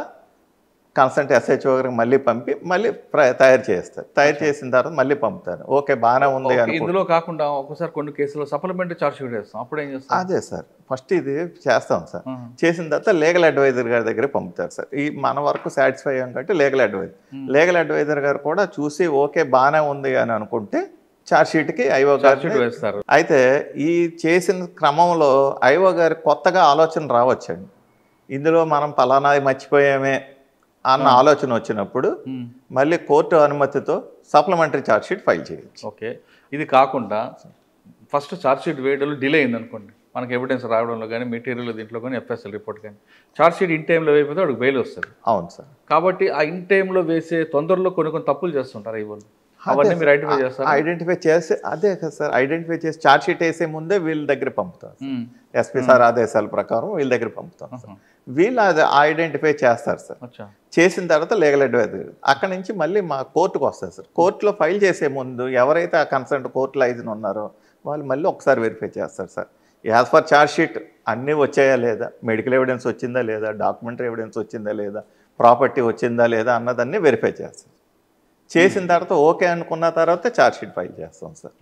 కన్సల్ట్ SHO గారికి మళ్ళీ పంపి మళ్ళీ తయారు చేస్తారు. తయారు చేసిన తర్వాత మళ్ళీ పంపుతారు. ఓకే బాగానే ఉంది అని. ఇందులో కాకుండా ఒక్కసారి కొన్ని కేసులో సప్లిమెంటరీ ఛార్జ్షీట్ వేస్తాం, అప్పుడు ఏం చేస్తాం? అదే సార్ ఫస్ట్ ఇది చేస్తాం సార్. చేసిన తర్వాత లీగల్ అడ్వైజర్ గారి దగ్గర పంపుతారు సార్. ఈ మన వరకు సాటిస్ఫై అయ్యాం కాబట్టి లీగల్ అడ్వైజర్ గారు కూడా చూసి ఓకే బాగానే ఉంది అని అనుకుంటే ఛార్జ్షీట్కి IO గారు వేస్తారు. అయితే ఈ చేసిన క్రమంలో IO గారి కొత్తగా ఆలోచన రావచ్చండి. ఇందులో మనం పలానా మర్చిపోయామే అన్న ఆలోచన వచ్చినప్పుడు మళ్ళీ కోర్టు అనుమతితో సప్లిమెంటరీ ఛార్జ్షీట్ ఫైల్ చేయొచ్చు. ఓకే, ఇది కాకుండా ఫస్ట్ ఛార్జ్షీట్ వేయడంలో డిలే అయింది అనుకోండి, మనకి ఎవిడెన్స్ రావడంలో కానీ మెటీరియల్ దీంట్లో కానీ FSL రిపోర్ట్ కానీ ఛార్జ్షీట్ ఇన్ టైంలో వేయకపోతే వాడికి బెయిల్ వస్తుంది. అవును సార్. కాబట్టి ఆ ఇన్ టైంలో వేసే తొందరలో కొన్ని తప్పులు చేస్తుంటారు ఈ వాళ్ళు, అవన్నీ మీరు ఐడెంటిఫై చేస్తారు. ఐడెంటిఫై చేసి అదే కదా సార్, ఐడెంటిఫై చేసి ఛార్జ్షీట్ వేసే ముందే వీళ్ళ దగ్గర పంపుతారు. ఎస్పీ సార్ ఆదేశాల ప్రకారం వీళ్ళ దగ్గర పంపుతాం సార్. వీళ్ళు అది ఐడెంటిఫై చేస్తారు సార్. చేసిన తర్వాత లీగల్ అడ్వైజర్ అక్కడి నుంచి మళ్ళీ మా కోర్టుకు వస్తారు సార్. కోర్టులో ఫైల్ చేసే ముందు ఎవరైతే ఆ కన్సర్న్ కోర్టు లైజన్ ఉన్నారో వాళ్ళు మళ్ళీ ఒకసారి వెరిఫై చేస్తారు సార్. యాజ్ పర్ ఛార్జ్షీట్ అన్నీ వచ్చాయా లేదా, మెడికల్ ఎవిడెన్స్ వచ్చిందా లేదా, డాక్యుమెంటరీ ఎవిడెన్స్ వచ్చిందా లేదా, ప్రాపర్టీ వచ్చిందా లేదా అన్నదాన్ని వెరిఫై చేస్తారు. చేసిన తర్వాత ఓకే అనుకున్న తర్వాత ఛార్జ్షీట్ ఫైల్ చేస్తాం సార్.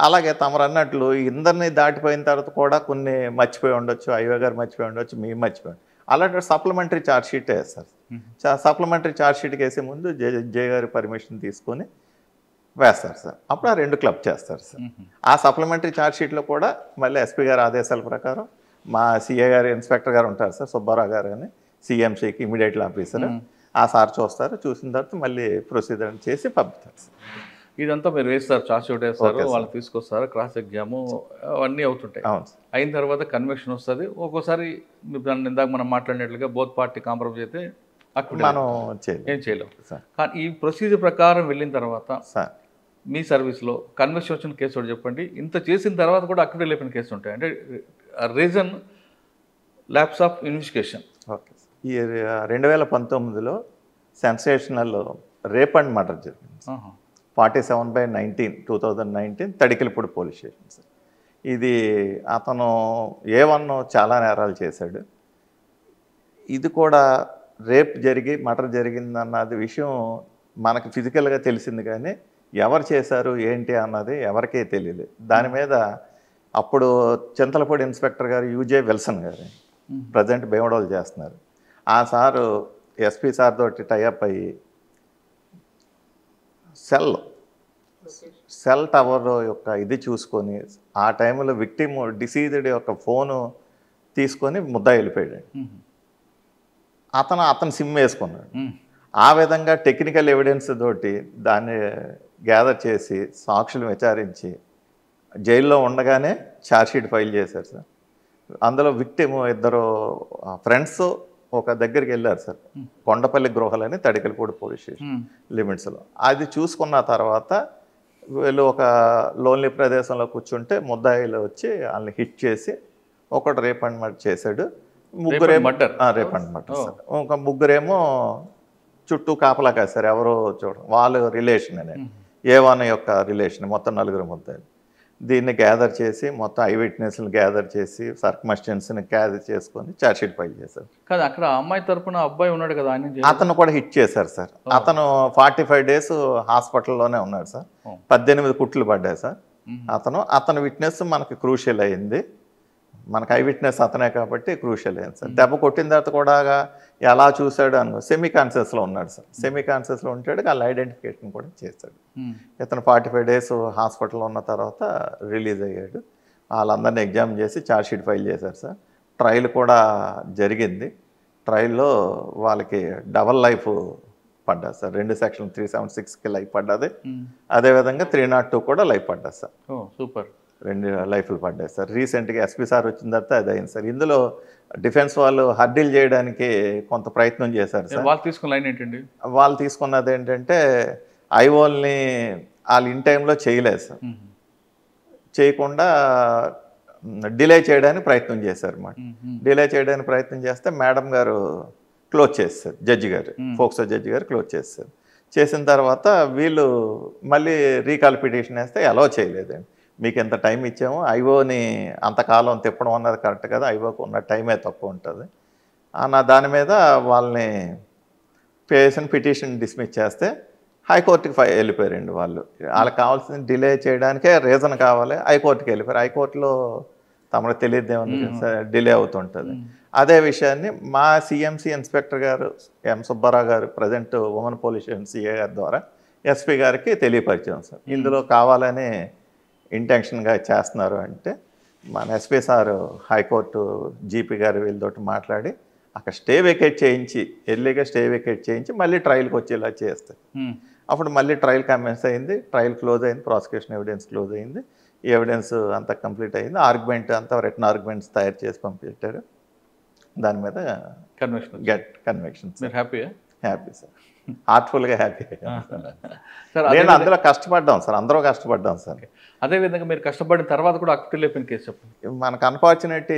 అలాగే తమరు అన్నట్లు ఇందరినీ దాటిపోయిన తర్వాత కూడా కొన్ని మర్చిపోయి ఉండొచ్చు, IO గారు మర్చిపోయి ఉండొచ్చు, మేము మర్చిపోయాం. అలాంటి సప్లిమెంటరీ ఛార్జ్షీట్ వేస్తారు. సప్లిమెంటరీ ఛార్జ్షీట్కి వేసే ముందు జే గారి పర్మిషన్ తీసుకొని వేస్తారు సార్. అప్పుడు ఆ 2 క్లబ్ చేస్తారు సార్. ఆ సప్లిమెంటరీ ఛార్జ్షీట్లో కూడా మళ్ళీ ఎస్పీ గారి ఆదేశాల ప్రకారం మా CA గారు, ఇన్స్పెక్టర్ గారు ఉంటారు సార్, సుబ్బారావు గారు అని CMCకి ఇమీడియట్లీ ఆఫీసర్, ఆ సార్ చూస్తారు. చూసిన తర్వాత మళ్ళీ ప్రొసీజర్ చేసి పంపుతారు సార్. ఇదంతా మీరు వేస్తారు, ఛార్జ్షీట్ వేస్తారు, వాళ్ళు తీసుకొస్తారు, క్రాస్ ఎగ్జాము అవన్నీ అవుతుంటాయి. అయిన తర్వాత కన్విక్షన్ వస్తుంది. ఒక్కోసారి ఇందాక మనం మాట్లాడినట్లుగా బోత్ పార్టీ కాంప్రమైజ్ అయితే మనం ఏం చేయలేము. కానీ ఈ ప్రొసీజర్ ప్రకారం వెళ్ళిన తర్వాత మీ సర్వీస్లో కన్విక్షన్ వచ్చిన కేసు ఒకటి చెప్పండి. ఇంత చేసిన తర్వాత కూడా అక్విటల్ అయిపోయిన కేసు ఉంటాయి, అంటే reason lapse of investigation. Okay, ఈ 2019లో సెన్సేషనల్ రేప్ అండ్ మర్డర్ జరిగింది. 47/19/2019 తడికిలపూడి పోలీస్ స్టేషన్ సార్. ఇది అతను A1 చాలా నేరాలు చేశాడు. ఇది కూడా రేప్ జరిగి మర్డర్ జరిగిందన్నది విషయం మనకు ఫిజికల్గా తెలిసింది, కానీ ఎవరు చేశారు ఏంటి అన్నది ఎవరికీ తెలియలేదు. దాని మీద అప్పుడు చింతలపూడి ఇన్స్పెక్టర్ గారు UJ విల్సన్ గారు ప్రజెంట్ భీమడోలు చేస్తున్నారు. ఆ సారు ఎస్పీ సార్ తోటి టైఅప్ అయ్యి సెల్ టవర్ యొక్క ఇది చూసుకొని ఆ టైంలో విక్టిమ్ డిసీజ్డ్ యొక్క ఫోను తీసుకొని ముద్దా వెళ్ళిపోయాడు. అతను సిమ్ వేసుకున్నాడు. ఆ విధంగా టెక్నికల్ ఎవిడెన్స్ తోటి దాన్ని గ్యాదర్ చేసి సాక్షులు విచారించి జైల్లో ఉండగానే ఛార్జ్షీట్ ఫైల్ చేశారు సార్. అందులో విక్టిమ్ ఇద్దరు ఫ్రెండ్స్ ఒక దగ్గరికి వెళ్ళారు సార్, కొండపల్లి గృహాలని తడికలపూడి పోలీస్ స్టేషన్ లిమిట్స్లో. అది చూసుకున్న తర్వాత వీళ్ళు ఒక లోన్లీ ప్రదేశంలో కూర్చుంటే ముద్దాయిలు వచ్చి వాళ్ళని హిట్ చేసి ఒకటి రేప్ అండ్ మర్డర్ చేశాడు. ముగ్గురేమో రేప్ అండ్ మర్డర్ సార్. ఒక ముగ్గురేమో చుట్టూ కాపలా కాశారు, ఎవరో వాళ్ళు రిలేషన్ అనే A1 యొక్క రిలేషన్, మొత్తం 4 ముద్దాయిలు. దీన్ని గ్యాదర్ చేసి మొత్తం ఐ విట్నెస్ని గ్యాదర్ చేసి సర్కమ్స్టెన్స్ని గ్యాదర్ చేసుకొని ఛార్జ్షీట్ ఫైల్ చేశారు. కాదు, అక్కడ అమ్మాయి తరపున అబ్బాయి ఉన్నాడు కదా, అతను కూడా హిట్ చేశారు సార్. అతను 45 days హాస్పిటల్లోనే ఉన్నాడు సార్. 18 కుట్లు పడ్డాయి సార్. అతను విట్నెస్ మనకి క్రూషియల్ అయింది. మనకు ఐ విట్నెస్ అతనే కాబట్టి క్రూషియల్ అయింది సార్. దెబ్బ కొట్టిన తర్వాత కూడా ఎలా చూశాడు అనుకో, సెమీ కాన్షియస్లో ఉన్నాడు సార్. సెమీ కాన్షియస్లో ఉంటాడు, వాళ్ళ ఐడెంటిఫికేషన్ కూడా చేశాడు. ఇతను 45 days హాస్పిటల్లో ఉన్న తర్వాత రిలీజ్ అయ్యాడు. వాళ్ళందరినీ ఎగ్జామిన్ చేసి ఛార్జ్షీట్ ఫైల్ చేశారు సార్. ట్రయల్ కూడా జరిగింది. ట్రయల్లో వాళ్ళకి డబల్ లైఫ్ పడ్డారు సార్. 2 సెక్షన్ 376కి లైఫ్ పడ్డది. అదేవిధంగా 302 కూడా లైఫ్ పడ్డారు సార్. సూపర్, 2 లైఫ్లు పడ్డాయి సార్. రీసెంట్గా ఎస్పీ సార్ వచ్చిన తర్వాత అది అయింది సార్. ఇందులో డిఫెన్స్ వాళ్ళు హర్డిల్ చేయడానికి కొంత ప్రయత్నం చేశారు సార్. వాళ్ళు తీసుకున్న లైన్ ఏంటండి? వాళ్ళు తీసుకున్నది ఏంటంటే ఐఓల్ని వాళ్ళు ఇన్ టైంలో చేయలేదు సార్. చేయకుండా డిలే చేయడానికి ప్రయత్నం చేశారు అన్నమాట. డిలే చేయడానికి ప్రయత్నం చేస్తే మేడం గారు క్లోజ్ చేస్తారు, జడ్జి గారు, ఫోక్సో జడ్జి గారు క్లోజ్ చేస్తారు. చేసిన తర్వాత వీళ్ళు మళ్ళీ రీకాల్ పిటిషన్ వేస్తే అలౌ చేయలేదండి. మీకు ఎంత టైం ఇచ్చామో, ఐఓని అంతకాలం తిప్పడం అన్నది కరెక్ట్ కదా, ఐఓకి ఉన్న టైమే తక్కువ ఉంటుంది అన్న దాని మీద వాళ్ళని చేసిన పిటిషన్ డిస్మిస్ చేస్తే హైకోర్టుకి వెళ్ళిపోయారండి. వాళ్ళకి కావాల్సిన డిలే చేయడానికే రీజన్ కావాలి, హైకోర్టుకి వెళ్ళిపోయారు. హైకోర్టులో తమకు తెలియదేమని డిలే అవుతుంటుంది. అదే విషయాన్ని మా సిఎంసి ఇన్స్పెక్టర్ గారు ఎం సుబ్బారావు గారు, present women police station CA గారి ద్వారా ఎస్పీ గారికి తెలియపరిచాం సార్. ఇందులో కావాలని ఇంటెన్షన్గా చేస్తున్నారు అంటే మన ఎస్పీ సారు హైకోర్టు జీపీ గారు వీళ్ళతోటి మాట్లాడి అక్కడ స్టే వెకేట్ చేయించి, ఎర్లీగా స్టే వెకేట్ చేయించి మళ్ళీ ట్రయల్కి వచ్చేలా చేస్తారు. అప్పుడు మళ్ళీ ట్రయల్ కమెన్స్ అయింది, ట్రయల్ క్లోజ్ అయింది, ప్రాసిక్యూషన్ ఎవిడెన్స్ క్లోజ్ అయింది, ఈ ఎవిడెన్స్ అంతా కంప్లీట్ అయింది. ఆర్గ్యుమెంట్ అంతా రిటర్న్ ఆర్గ్యుమెంట్స్ తయారు చేసి పంపించారు. దాని మీద కన్విక్షన్. హ్యాపీయా? హ్యాపీ సార్, హార్ట్ఫుల్గా హ్యాపీ. నేను అందులో కష్టపడ్డాం సార్, అందరూ కష్టపడ్డాం సార్. అదేవిధంగా మీరు కష్టపడిన తర్వాత కూడా అక్విల్ అయిపోయిన కేసు చెప్పండి. మనకు అన్ఫార్చునేట్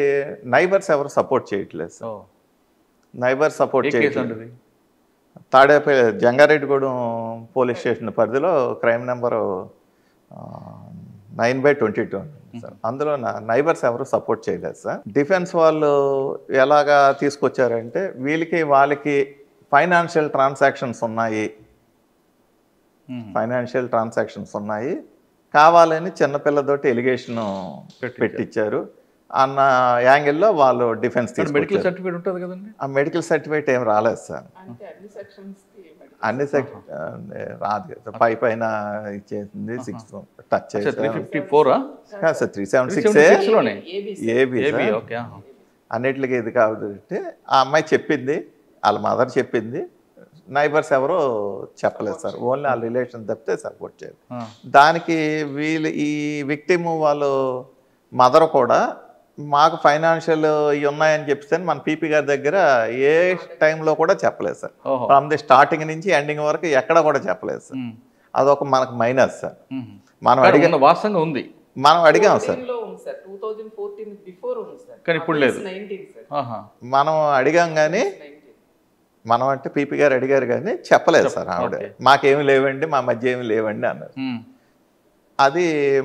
నైబర్స్ ఎవరు సపోర్ట్ చేయట్లేదు సార్. నైబర్ సపోర్ట్ చేయట్లేదు. తాడేపల్లి జంగారెడ్డిగూడెం పోలీస్ స్టేషన్ పరిధిలో క్రైమ్ నెంబరు 9/22 సార్. అందులో నైబర్స్ ఎవరు సపోర్ట్ చేయలేదు సార్. డిఫెన్స్ వాళ్ళు ఎలాగా తీసుకొచ్చారంటే వాళ్ళకి ఫైనాన్షియల్ ట్రాన్సాక్షన్స్ ఉన్నాయి, కావాలని చిన్నపిల్లతోటి ఎలిగేషన్ పెట్టించారు అన్న యాంగిల్లో వాళ్ళు డిఫెన్స్ మెడికల్ సర్టిఫికేట్ ఉంటుంది కదండి. ఆ మెడికల్ సర్టిఫికేట్ ఏం రాలేదు సార్. అన్ని రాదు కదా, పైన ఇచ్చేసింది 6 టచ్ 354 సార్, 376 ఏబి ఓకే. అన్నిటికీ ఇది కాబట్టి ఆ అమ్మాయి చెప్పింది, వాళ్ళ మదర్ చెప్పింది, నైబర్స్ ఎవరో చెప్పలేదు సార్. ఓన్లీ వాళ్ళ రిలేషన్ తప్పితే సపోర్ట్ చేయరు. దానికి ఈ విక్టిమ్ వాళ్ళు మదర్ కూడా మాకు ఫైనాన్షియల్ ఇవి ఉన్నాయని చెప్తే మన పీపీ గారి దగ్గర ఏ టైంలో కూడా చెప్పలేదు సార్. ఫ్రమ్ ది స్టార్టింగ్ నుంచి ఎండింగ్ వరకు ఎక్కడ కూడా చెప్పలేదు సార్. అదొక మనకు మైనస్ సార్. మనం అడిగిన వాస్తవంగా ఉంది, మనం అడిగాం సార్, కానీ ఇప్పుడు లేదు. మనం అడిగాం కానీ మనం అంటే పీపీ గారు అడిగారు కానీ చెప్పలేదు సార్. ఆవిడ మాకేమి లేవండి, మా మధ్య ఏమి లేవండి అన్నారు. అది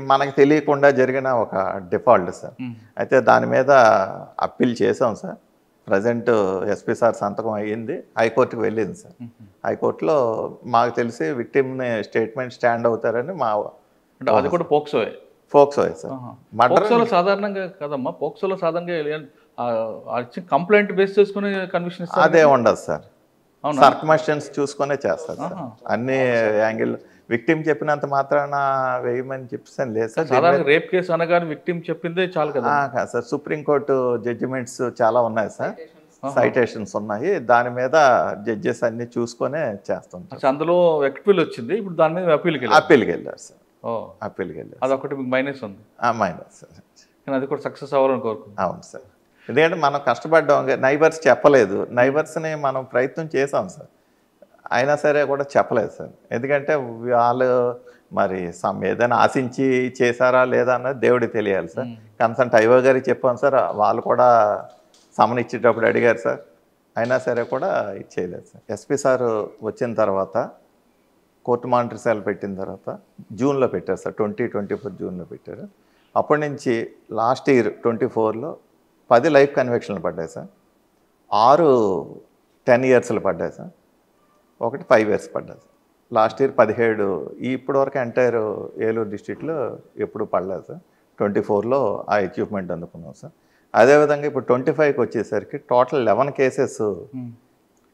మనకు తెలియకుండా జరిగిన ఒక డిఫాల్ట్ సార్. అయితే దాని మీద అప్పీల్ చేసాం సార్. ప్రజెంట్ ఎస్పీ సార్ సంతకం అయ్యింది, హైకోర్టుకి వెళ్ళింది సార్. హైకోర్టులో మాకు తెలిసి విక్టిమ్ని స్టేట్మెంట్ స్టాండ్ అవుతారని మా అది కూడా పోక్సోయే సార్. పోక్సోలో సాధారణంగా కదమ్మా, పోక్సోలో సాధారణంగా కంప్లైంట్ బేస్ చేసుకుని కన్విక్షన్ ఇస్తారు. అదే ఉండదు సార్, సర్కమ్స్టెన్స్ చూసుకునే చేస్తారు సార్. అన్ని యాంగిల్ విక్టిమ్ చెప్పినంత మాత్రాన వేయమని చెప్పేసి లేదు సార్. సాధారణంగా రేప్ కేసు అనగానే విక్టిమ్ చెప్పిందే చాలు కదా సార్. సుప్రీంకోర్టు జడ్జిమెంట్స్ చాలా ఉన్నాయి సార్. సైటేషన్స్ ఉన్నాయి. దాని మీద జడ్జెస్ అన్ని చూసుకొనే చేస్తుంటారు. అందులో ఎక్స్పీల్ వచ్చింది, ఇప్పుడు దాని మీద అప్పీల్కి వెళ్ళారు. అప్పీల్కి వెళ్ళారు సార్. ఓ, అప్పీల్కి వెళ్ళారు. అదొకటి మీకు మైనస్ ఉంది. Minus sir. కానీ అది కూడా సక్సెస్ అవ్వాలని కోరుకుంటున్నాను. అవును సార్. ఎందుకంటే మనం కష్టపడ్డాం, నైబర్స్ చెప్పలేదు. నైబర్స్ని మనం ప్రయత్నం చేసాం సార్, అయినా సరే కూడా చెప్పలేదు సార్. ఎందుకంటే వాళ్ళు మరి ఏదైనా ఆశించి చేశారా లేదా అన్నది దేవుడికి తెలియాలి సార్. కన్సల్ట్ ఐఓ గారికి చెప్పాం సార్, వాళ్ళు కూడా సమన్ ఇచ్చేటప్పుడు అడిగారు సార్, అయినా సరే కూడా ఇది చేయలేదు సార్. ఎస్పీ సార్ వచ్చిన తర్వాత కోర్టు మానిటరింగ్ సెల్ పెట్టిన తర్వాత జూన్లో పెట్టారు సార్, 2024 జూన్లో పెట్టారు. అప్పటి నుంచి లాస్ట్ ఇయర్ 24లో 10 లైఫ్ కన్విక్షన్లు పడ్డాయి సార్, 6 10 ఇయర్స్లు పడ్డాయి సార్, 1 5 ఇయర్స్ పడ్డాయి సార్. లాస్ట్ ఇయర్ 17 ఇప్పటివరకు ఎంటైర్ ఏలూరు డిస్ట్రిక్ట్లో ఎప్పుడు పడలేదు సార్. 24లో ఆ అచీవ్మెంట్ అందుకున్నాం సార్. అదేవిధంగా ఇప్పుడు 25కి వచ్చేసరికి టోటల్ 11 కేసెస్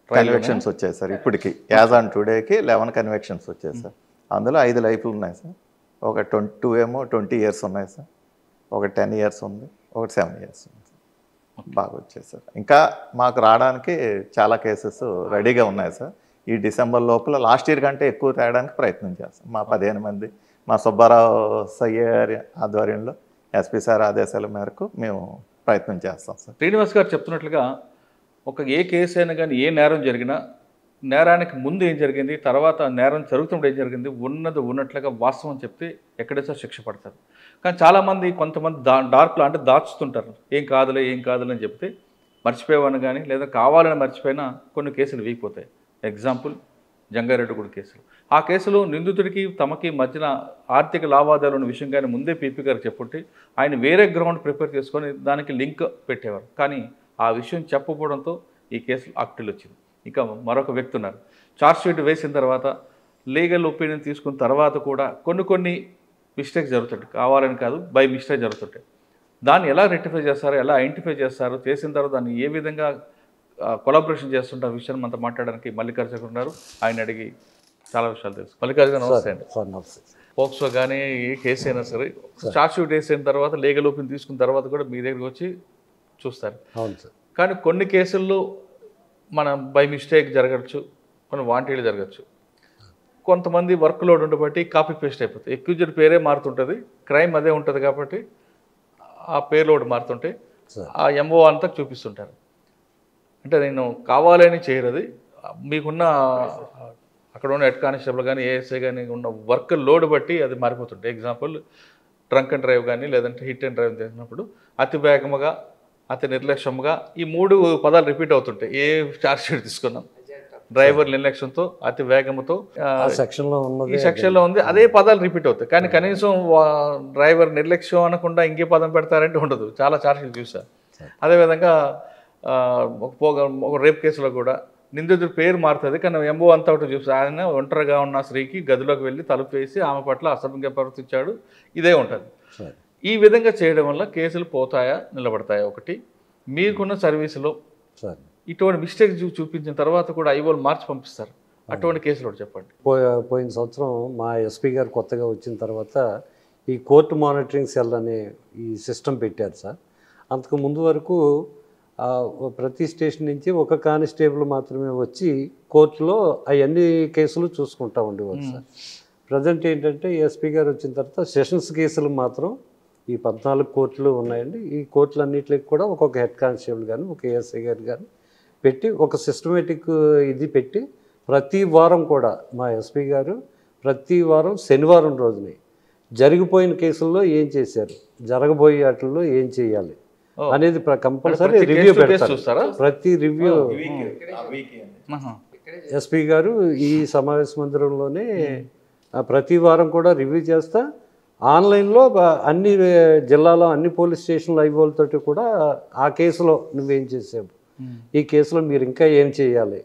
కన్విక్షన్స్ వచ్చాయి సార్. ఇప్పటికి యాజ్ ఆన్ టుడేకి 11 కన్విక్షన్స్ వచ్చాయి సార్. అందులో 5 లైఫ్లు ఉన్నాయి సార్, ఒక 2 ఏమో 20 ఇయర్స్ ఉన్నాయి సార్, ఒక 10 ఇయర్స్ ఉంది, ఒక 7 ఇయర్స్ ఉంది సార్. బాగా వచ్చాయి సార్. ఇంకా మాకు రావడానికి చాలా కేసెస్ రెడీగా ఉన్నాయి సార్. ఈ డిసెంబర్ లోపల లాస్ట్ ఇయర్ కంటే ఎక్కువ తేయడానికి ప్రయత్నం చేస్తాం. మా 15 మంది మా సుబ్బారావు సయ్య గారి ఆధ్వర్యంలో ఎస్పీ సార్ ఆదేశాల మేరకు మేము ప్రయత్నం చేస్తాం సార్. శ్రీనివాస్ గారు చెప్తున్నట్లుగా ఏ కేసు అయినా కానీ ఏ నేరం జరిగినా నేరానికి ముందు ఏం జరిగింది, తర్వాత నేరం జరుగుతున్నప్పుడు ఏం జరిగింది, ఉన్నది ఉన్నట్లుగా వాస్తవం చెప్తే ఎక్కడైతే శిక్ష పడతారు. కానీ చాలామంది కొంతమంది డార్క్లో అంటే దాచుతుంటారు, ఏం కాదులే అని చెప్తే మర్చిపోయేవాడిని కానీ లేదా కావాలని మర్చిపోయినా కొన్ని కేసులు వీగిపోతాయి. ఎగ్జాంపుల్ జంగారెడ్డిగూడ కేసులు. ఆ కేసులో నిందితుడికి తమకి మధ్యన ఆర్థిక లావాదేవీలు ఉన్న విషయం కానీ ముందే పీపీ గారు చెప్పుంటే ఆయన వేరే గ్రౌండ్ ప్రిపేర్ చేసుకొని దానికి లింక్ పెట్టేవారు. కానీ ఆ విషయం చెప్పకపోవడంతో ఈ కేసులో అక్టిల్ వచ్చింది. ఇక మరొక వ్యక్తి ఉన్నారు, ఛార్జ్షీట్ వేసిన తర్వాత లీగల్ ఒపీనియన్ తీసుకున్న తర్వాత కూడా కొన్ని మిస్టేక్స్ జరుగుతుంటాయి, కావాలని కాదు బై మిస్టేక్ జరుగుతుంటాయి. దాన్ని ఎలా రెక్టిఫై చేస్తారు, ఎలా ఐడెంటిఫై చేస్తారు, చేసిన తర్వాత దాన్ని ఏ విధంగా కొలాబరేషన్ చేస్తుంటారు విషయాన్ని మనతో మాట్లాడడానికి మల్లికార్జున ఉన్నారు. ఆయన అడిగి చాలా విషయాలు తెలుసు. మల్లికార్జున నమస్తే అండి. పోక్సో కానీ ఏ కేసు అయినా సరే ఛార్జ్షీట్ వేసిన తర్వాత లీగల్ ఒపీనియన్ తీసుకున్న తర్వాత కూడా మీ దగ్గరికి వచ్చి చూస్తారు. అవును సార్. కానీ కొన్ని కేసుల్లో మనం బై మిస్టేక్ జరగచ్చు, కొన్ని వాంటెడ్గా జరగచ్చు. కొంతమంది వర్క్ లోడ్ ఉండబట్టి కాపీ పేస్ట్ అయిపోతుంది. ఎక్యూజ్డ్ పేరే మారుతుంటుంది, క్రైమ్ అదే ఉంటుంది కాబట్టి ఆ పేరు లోడ్ మారుతుంటే ఆ ఎంఓ అంతా చూపిస్తుంటారు. అంటే నేను కావాలని చేయరది, మీకున్న అక్కడ ఉన్న హెడ్ కానిస్టేబుల్ కానీ ఏఎస్ఐ కానీ ఉన్న వర్క్ లోడ్ బట్టి అది మారిపోతుంటాయి. ఎగ్జాంపుల్ డ్రంక్ అండ్ డ్రైవ్ కానీ లేదంటే హిట్ అండ్ డ్రైవ్ చేసినప్పుడు అతి వేగముగా, అతి నిర్లక్ష్యంగా ఈ 3 పదాలు రిపీట్ అవుతుంటాయి. ఏ ఛార్జ్షీట్ తీసుకున్నాం, డ్రైవర్ నిర్లక్ష్యంతో, అతి వేగంతో ఈ సెక్షన్లో ఉంది, అదే పదాలు రిపీట్ అవుతాయి. కానీ కనీసం డ్రైవర్ నిర్లక్ష్యం అనకుండా ఇంకే పదం పెడతారంటే ఉండదు. చాలా ఛార్జ్షీట్ చూసారు. అదేవిధంగా ఒక రేప్ కేసులో కూడా నిందితుడి పేరు మారుతుంది, కానీ ఎంఓ అంతా ఒకటి చూసి ఆయన ఒంటరిగా ఉన్న స్త్రీకి గదిలోకి వెళ్ళి తలుపు వేసి ఆమె పట్ల అసభ్యంగా ప్రవర్తించాడు, ఇదే ఉంటుంది. ఈ విధంగా చేయడం వల్ల కేసులు పోతాయా నిలబడతాయా? ఒకటి, మీకున్న సర్వీసులో ఇటువంటి మిస్టేక్ చూపించిన తర్వాత కూడా ఐఓలు మార్చి పంపిస్తారు, అటువంటి కేసులు ఒకటి చెప్పండి. పోయిన సంవత్సరం మా ఎస్పీ గారు కొత్తగా వచ్చిన తర్వాత ఈ కోర్టు మానిటరింగ్ సెల్ అనే ఈ సిస్టమ్ పెట్టారు సార్. అంతకు ముందు వరకు ప్రతి స్టేషన్ నుంచి ఒక కానిస్టేబుల్ మాత్రమే వచ్చి కోర్టులో అవన్నీ కేసులు చూసుకుంటూ ఉండేవారు సార్. ప్రజెంట్ ఏంటంటే ఎస్పీ గారు వచ్చిన తర్వాత సెషన్స్ కేసులు మాత్రం ఈ 14 కోర్టులు ఉన్నాయండి. ఈ కోర్టులన్నింటికి కూడా ఒక్కొక్క హెడ్ కానిస్టేబుల్ కానీ ఒక ఏఎస్ఐ గారు కానీ పెట్టి ఒక సిస్టమేటిక్ ఇది పెట్టి ప్రతి వారం కూడా మా ఎస్పీ గారు ప్రతి వారం శనివారం రోజుని జరిగిపోయిన కేసుల్లో ఏం చేశారు, జరగబోయే వాటిల్లో ఏం చేయాలి అనేది కంపల్సరీ రివ్యూ పెడతారు. ప్రతి రివ్యూ ఎస్పీ గారు ఈ సమావేశ మందిరంలోనే ప్రతి వారం కూడా రివ్యూ చేస్తా ఆన్లైన్లో అన్ని జిల్లాలో అన్ని పోలీస్ స్టేషన్ల ఐఓలతోటి కూడా ఆ కేసులో నువ్వేం చేసావు, ఈ కేసులో మీరు ఇంకా ఏం చేయాలి,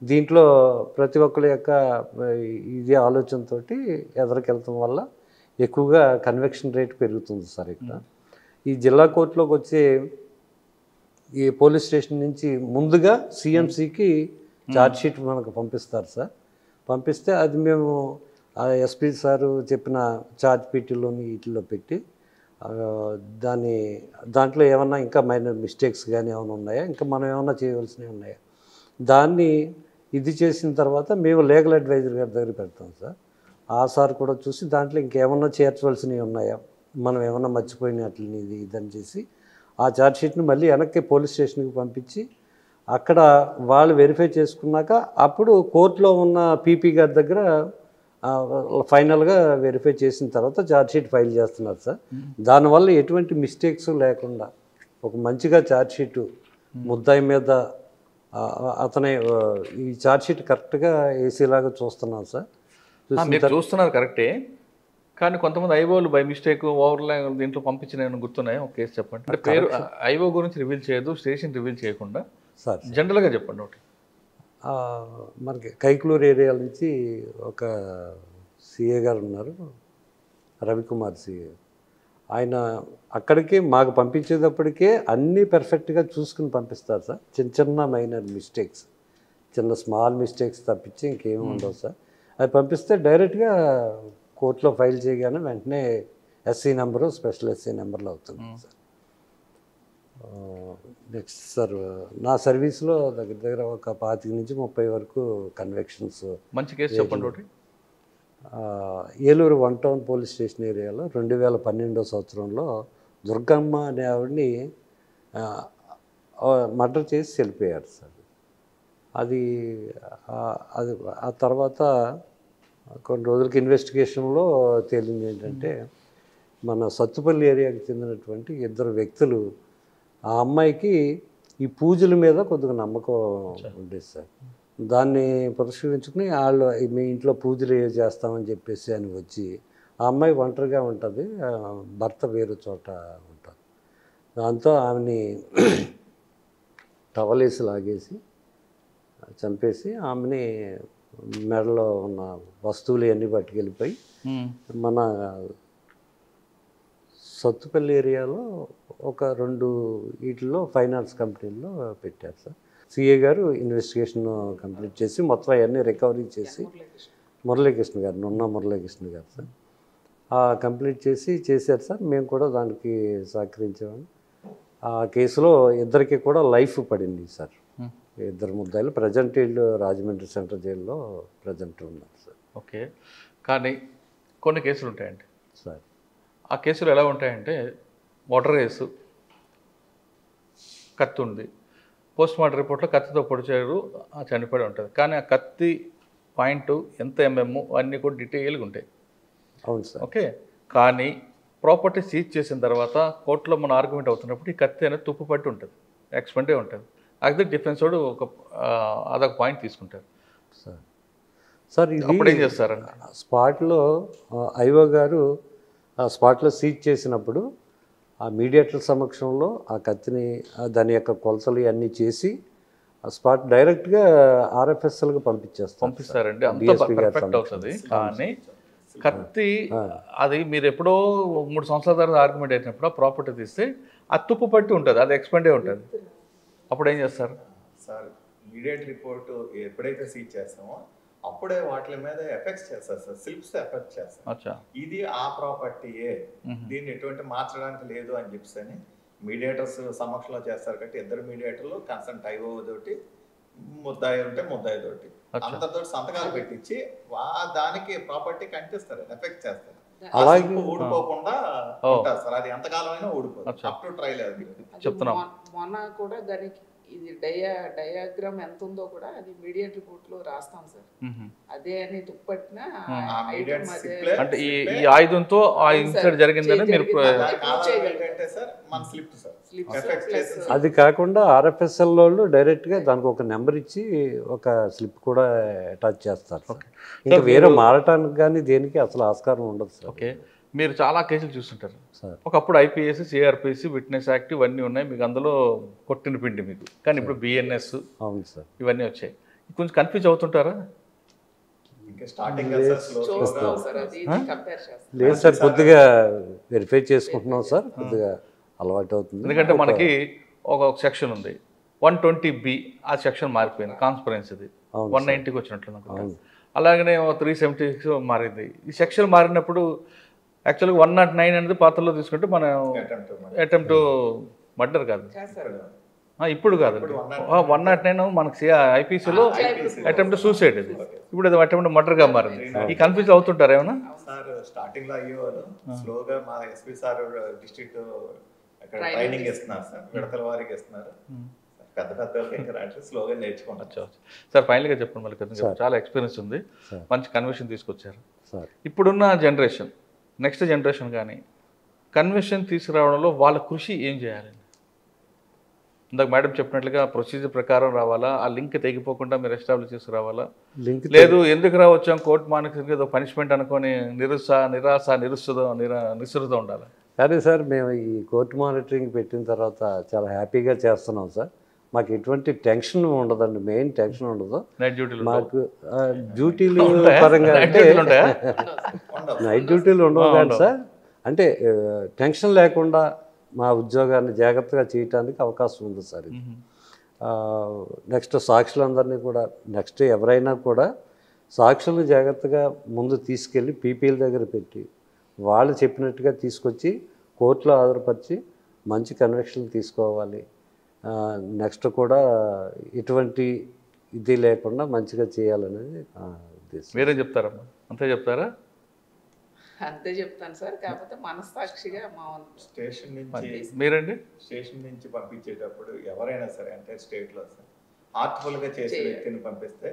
దీంట్లో ప్రతి ఒక్కరి యొక్క ఇదే ఆలోచనతో ఎదురుకెళ్తాం వల్ల ఎక్కువగా కన్విక్షన్ రేట్ పెరుగుతుంది సార్. ఇక్కడ ఈ జిల్లా కోర్టులోకి వచ్చే ఈ పోలీస్ స్టేషన్ నుంచి ముందుగా సిఎంసికి ఛార్జ్షీట్ మనకు పంపిస్తారు సార్. పంపిస్తే అది మేము ఎస్పీ సారు చెప్పిన ఛార్జ్ పీటీలోని వీటిలో పెట్టి ఆ, దాంట్లో ఏమన్నా ఇంకా మైనర్ మిస్టేక్స్ కానీ ఏమైనా ఉన్నాయా, ఇంకా మనం ఏమన్నా చేయవలసినవి ఉన్నాయా, దాన్ని ఇది చేసిన తర్వాత మేము లీగల్ అడ్వైజర్ గారి దగ్గర పెడతాం సార్. ఆ సార్ కూడా చూసి దాంట్లో ఇంకేమన్నా చేర్చవలసినవి ఉన్నాయా, మనం ఏమన్నా మర్చిపోయినట్లని ఇది ఇదని చేసి ఆ ఛార్జ్షీట్ని మళ్ళీ వెనక్కి పోలీస్ స్టేషన్కి పంపించి అక్కడ వాళ్ళు వెరిఫై చేసుకున్నాక అప్పుడు కోర్టులో ఉన్న పీపీ గారి దగ్గర ఫైనల్గా వెరిఫై చేసిన తర్వాత ఛార్జ్షీట్ ఫైల్ చేస్తున్నారు సార్. దానివల్ల ఎటువంటి మిస్టేక్స్ లేకుండా ఒక మంచిగా ఛార్జ్షీట్ ముద్దాయి మీద అతనే ఈ ఛార్జ్షీట్ కరెక్ట్గా ఏసీలాగా చూస్తున్నాం సార్. మీరు చూస్తున్నారు కరెక్టే, కానీ కొంతమంది ఐఓలు బై మిస్టేక్ ఓవర్లా దీంట్లో పంపించిన గుర్తున్నాయి. ఒక కేసు చెప్పండి. అంటే పేరు ఐఓ గురించి రివీల్ చేయదు, స్టేషన్ రివీల్ చేయకుండా సార్ జనరల్గా చెప్పండి ఒకటి. మనకి కైక్లూరు ఏరియా నుంచి ఒక సిఏ గారు ఉన్నారు, రవికుమార్ సిఏ. ఆయన అక్కడికి మాకు పంపించేటప్పటికే అన్నీ పర్ఫెక్ట్గా చూసుకుని పంపిస్తారు సార్. చిన్న చిన్న మైనర్ మిస్టేక్స్, చిన్న స్మాల్ మిస్టేక్స్ తప్పించి ఇంకేమీ ఉండవు సార్. అది పంపిస్తే డైరెక్ట్గా కోర్టులో ఫైల్ చేయగానే వెంటనే ఎస్సీ నెంబరు స్పెషల్ ఎస్సీ నెంబర్లో అవుతుంది సార్. నెక్స్ట్ సార్, నా సర్వీస్లో దగ్గర దగ్గర ఒక 25 నుంచి 30 వరకు కన్వెక్షన్స్. మంచి కేసు చెప్పండి ఒకటి. ఏలూరు 1 టౌన్ పోలీస్ స్టేషన్ ఏరియాలో 2012 సంవత్సరంలో దుర్గమ్మ అనే ఆవిడని మర్డర్ చేసి వెళ్ళిపోయారు సార్. అది ఆ తర్వాత కొన్ని రోజులకి ఇన్వెస్టిగేషన్లో తేలింది ఏంటంటే, మన సత్తుపల్లి ఏరియాకి చెందినటువంటి 2 వ్యక్తులు ఆ అమ్మాయికి ఈ పూజల మీద కొద్దిగా నమ్మకం ఉండేది సార్. దాన్ని పరిశీలించుకుని వాళ్ళు మీ ఇంట్లో పూజలు చేస్తామని చెప్పేసి అని వచ్చి, ఆ అమ్మాయి ఒంటరిగా ఉంటుంది, భర్త వేరే చోట ఉంటారు. దాంతో ఆమెని టవలేసి లాగేసి చంపేసి ఆమెని మెడలో ఉన్న వస్తువులు అన్నీ పట్టుకెళ్ళిపోయి మన సత్తుపల్లి ఏరియాలో ఒక 2 వీటిల్లో ఫైనాన్స్ కంపెనీల్లో పెట్టారు సార్. సిఏ గారు ఇన్వెస్టిగేషన్ కంప్లీట్ చేసి మొత్తం అవన్నీ రికవరీ చేసి, మురళీకృష్ణ గారు, నున్న మురళీకృష్ణ గారు సార్ కంప్లీట్ చేశారు సార్. మేము కూడా దానికి సహకరించాము. ఆ కేసులో 2కి కూడా లైఫ్ పడింది సార్. 2 ముద్దాయిలు ప్రజెంట్ వీళ్ళు రాజమండ్రి సెంట్రల్ జైల్లో ప్రజెంట్ ఉన్నారు సార్. ఓకే, కానీ కొన్ని కేసులు ఉంటాయండి సార్. ఆ కేసులు ఎలా ఉంటాయంటే, మర్డర్ కేసు, కత్తి ఉంది, పోస్ట్ మార్టం రిపోర్ట్లో కత్తితో పొడిచారు, చనిపోయి ఉంటుంది. కానీ ఆ కత్తి పాయింట్ ఎంత ఎంఎం అన్నీ కూడా డీటెయిల్గా ఉంటాయి. అవును సార్. ఓకే, కానీ ప్రాపర్టీ సీజ్ చేసిన తర్వాత కోర్టులో మన ఆర్గ్యుమెంట్ అవుతున్నప్పుడు ఈ కత్తి అనేది తుప్పు పట్టి ఉంటుంది, ఎక్స్పెంటే ఉంటుంది. అది డిఫెన్స్ వాడు అదొక పాయింట్ తీసుకుంటారు సార్. సార్ ఇది అప్పుడు ఏం చేస్తారండి? స్పాట్లో ఐఓ గారు స్పాట్లో సీజ్ చేసినప్పుడు ఆ మీడియేటర్ సమక్షంలో ఆ కత్తిని దాని యొక్క కొలతలు అన్నీ చేసి ఆ స్పాట్ డైరెక్ట్గా ఆర్ఎఫ్ఎస్ఎల్కి పంపిస్తారండి. అంత పర్ఫెక్ట్ అవుతుంది. కానీ కత్తి అది మీరు ఎప్పుడో 3 సంవత్సరాల తర్వాత ఆర్గ్యుమెంట్ అయినప్పుడు ఆ ప్రాపర్టీ తీస్తే ఆ తుప్పు పట్టి ఉంటుంది, అది ఎక్స్పెండే ఉంటుంది. అప్పుడు ఏం చేస్తారు సార్? ఇమీడియట్ రిపోర్ట్ ఎప్పుడైతే సీజ్ చేస్తామో అప్పుడే వాటి మీద ఎఫెక్ట్స్ చేస్తారు సార్, స్లిప్స్ ఎఫెక్ట్ చేస్తారు. ఇది ఆ ప్రాపర్టీయే, దీన్ని ఎటువంటి మార్చడానికి లేదు అని చెప్పి మీడియేటర్స్ సమక్షంలో చేస్తారు. కాబట్టి 2 మీడియేటర్లు కన్సల్ట్ ఐఓ తోటి, ముద్దాయి ఉంటే ముద్దాయి తోటి, అందరితో సంతకాలు పెట్టించి దానికి ప్రాపర్టీ కంటిస్తారు, ఎఫెక్ట్ చేస్తారు. అలాగే ఊడిపోకుండా ఉంటారు సార్. అది ఎంతకాలం అయినా ఊడిపోదు, అప్ టు ట్రయల్. అది చెప్తున్నాం. మొన్న కూడా దానికి ఇది డయాగ్రామ్ ఎంత ఉందో కూడా అది మీడియేట్ రిపోర్ట్ లో రాస్తాం సార్. అదే అని తుప్పట్టిన అంటే ఈ ఆయుధంతో ఆ ఇన్సిడెంట్ జరిగిందని మీరు అది కాకుండా ఆర్ఎఫ్ఎస్ఎల్ వాళ్ళు డైరెక్ట్గా దానికి ఒక నెంబర్ ఇచ్చి ఒక స్లిప్ కూడా అటాచ్ చేస్తారు. ఇంకా వేరే మారటానికి కానీ దేనికి అసలు ఆస్కారం ఉండదు సార్. ఓకే, మీరు చాలా కేసులు చూస్తుంటారు సార్. ఒకప్పుడు ఐపీఎస్, సిఆర్పిసి, విట్నెస్ యాక్ట్ ఇవన్నీ ఉన్నాయి, మీకు అందులో కొట్టిన పిండి మీకు. కానీ ఇప్పుడు బిఎన్ఎస్, అవును సార్, ఇవన్నీ వచ్చాయి. కొంచెం కన్ఫ్యూజ్ అవుతుంటారా? లేదు సార్, కొద్దిగా వెరిఫై చేసుకుంటున్నాం సార్, కొద్దిగా అలవాటు అవుతుంది. ఎందుకంటే మనకి ఒక సెక్షన్ ఉంది 120B, ఆ సెక్షన్ మారిపోయింది, కాన్స్పరెన్సీది 190కి వచ్చినట్లు. అలాగనే 376 మారింది. ఈ సెక్షన్ మారినప్పుడు యాక్చువల్గా 109 అనేది పాత్రలో తీసుకుంటే మన అటెంప్ట్ మర్డర్ కాదు, ఇప్పుడు కాదు. 109 మనకి ఐపీసీలో అటెంప్ట్ సూసైడ్, ఇది ఇప్పుడు అది అటెంప్ట్ మర్డర్గా మారింది. ఈ కన్ఫ్యూజ్ అవుతుంటారు ఏమన్నా? సార్ స్టార్టింగ్ లో అయ్యేవారు, స్లోగా మా ఎస్పీ సార్ డిస్ట్రిక్ట్ అక్కడ ట్రైనింగ్ ఇస్తున్నారు సార్, విడతల వారికి ఇస్తున్నారు. పెద్ద పెద్ద స్లోగా నేర్చుకుంటారు. సార్ ఫైనల్గా చెప్పండి, మళ్ళీ చాలా ఎక్స్పీరియన్స్ ఉంది, మంచి కన్వెన్షన్ తీసుకొచ్చారు. ఇప్పుడున్న జనరేషన్, నెక్స్ట్ జనరేషన్ కానీ కన్వెన్షన్ తీసుకురావడంలో వాళ్ళ కృషి ఏం చేయాలండి? ఇందాక మేడం చెప్పినట్లుగా ప్రొసీజర్ ప్రకారం రావాలా, ఆ లింక్ తెగిపోకుండా మీరు ఎస్టాబ్లిష్ చేసుకురావాలా, లేదు ఎందుకు రావచ్చాం కోర్టు మానసిక ఏదో పనిష్మెంట్ అనుకొని నిరుత్సాహం ఉండాలి? కానీ సార్ మేము ఈ కోర్టు మానిటరింగ్ పెట్టిన తర్వాత చాలా హ్యాపీగా చేస్తున్నాం సార్. మాకు ఎటువంటి టెన్షన్ ఉండదండి, మెయిన్ టెన్షన్ ఉండదు. నైట్ డ్యూటీలు మాకు డ్యూటీలు పరంగా అంటే నైట్ డ్యూటీలు ఉండవు కానీ సార్, అంటే టెన్షన్ లేకుండా మా ఉద్యోగాన్ని జాగ్రత్తగా చేయడానికి అవకాశం ఉంది సార్. ఇది నెక్స్ట్ సాక్షులందరినీ కూడా, నెక్స్ట్ ఎవరైనా కూడా సాక్షులను జాగ్రత్తగా ముందు తీసుకెళ్ళి పీపీల దగ్గర పెట్టి వాళ్ళు చెప్పినట్టుగా తీసుకొచ్చి కోర్టులో హాజరుపరిచి మంచి కన్విక్షన్ తీసుకోవాలి. నెక్స్ట్ కూడా ఎటువంటి ఇది లేకుండా మంచిగా చేయాలనేది ఉద్దేశం. మీరేం చెప్తారమ్మా? అంతే చెప్తారా? అంతే చెప్తాను సార్, కాకపోతే మనస్సాక్షిగా మా స్టేషన్ నుంచి మీరండి స్టేషన్ నుంచి పంపించేటప్పుడు ఎవరైనా సరే అంటే స్టేట్ లో సార్ ఆర్ట్ఫుల్ గా చేసే వ్యక్తిని పంపిస్తే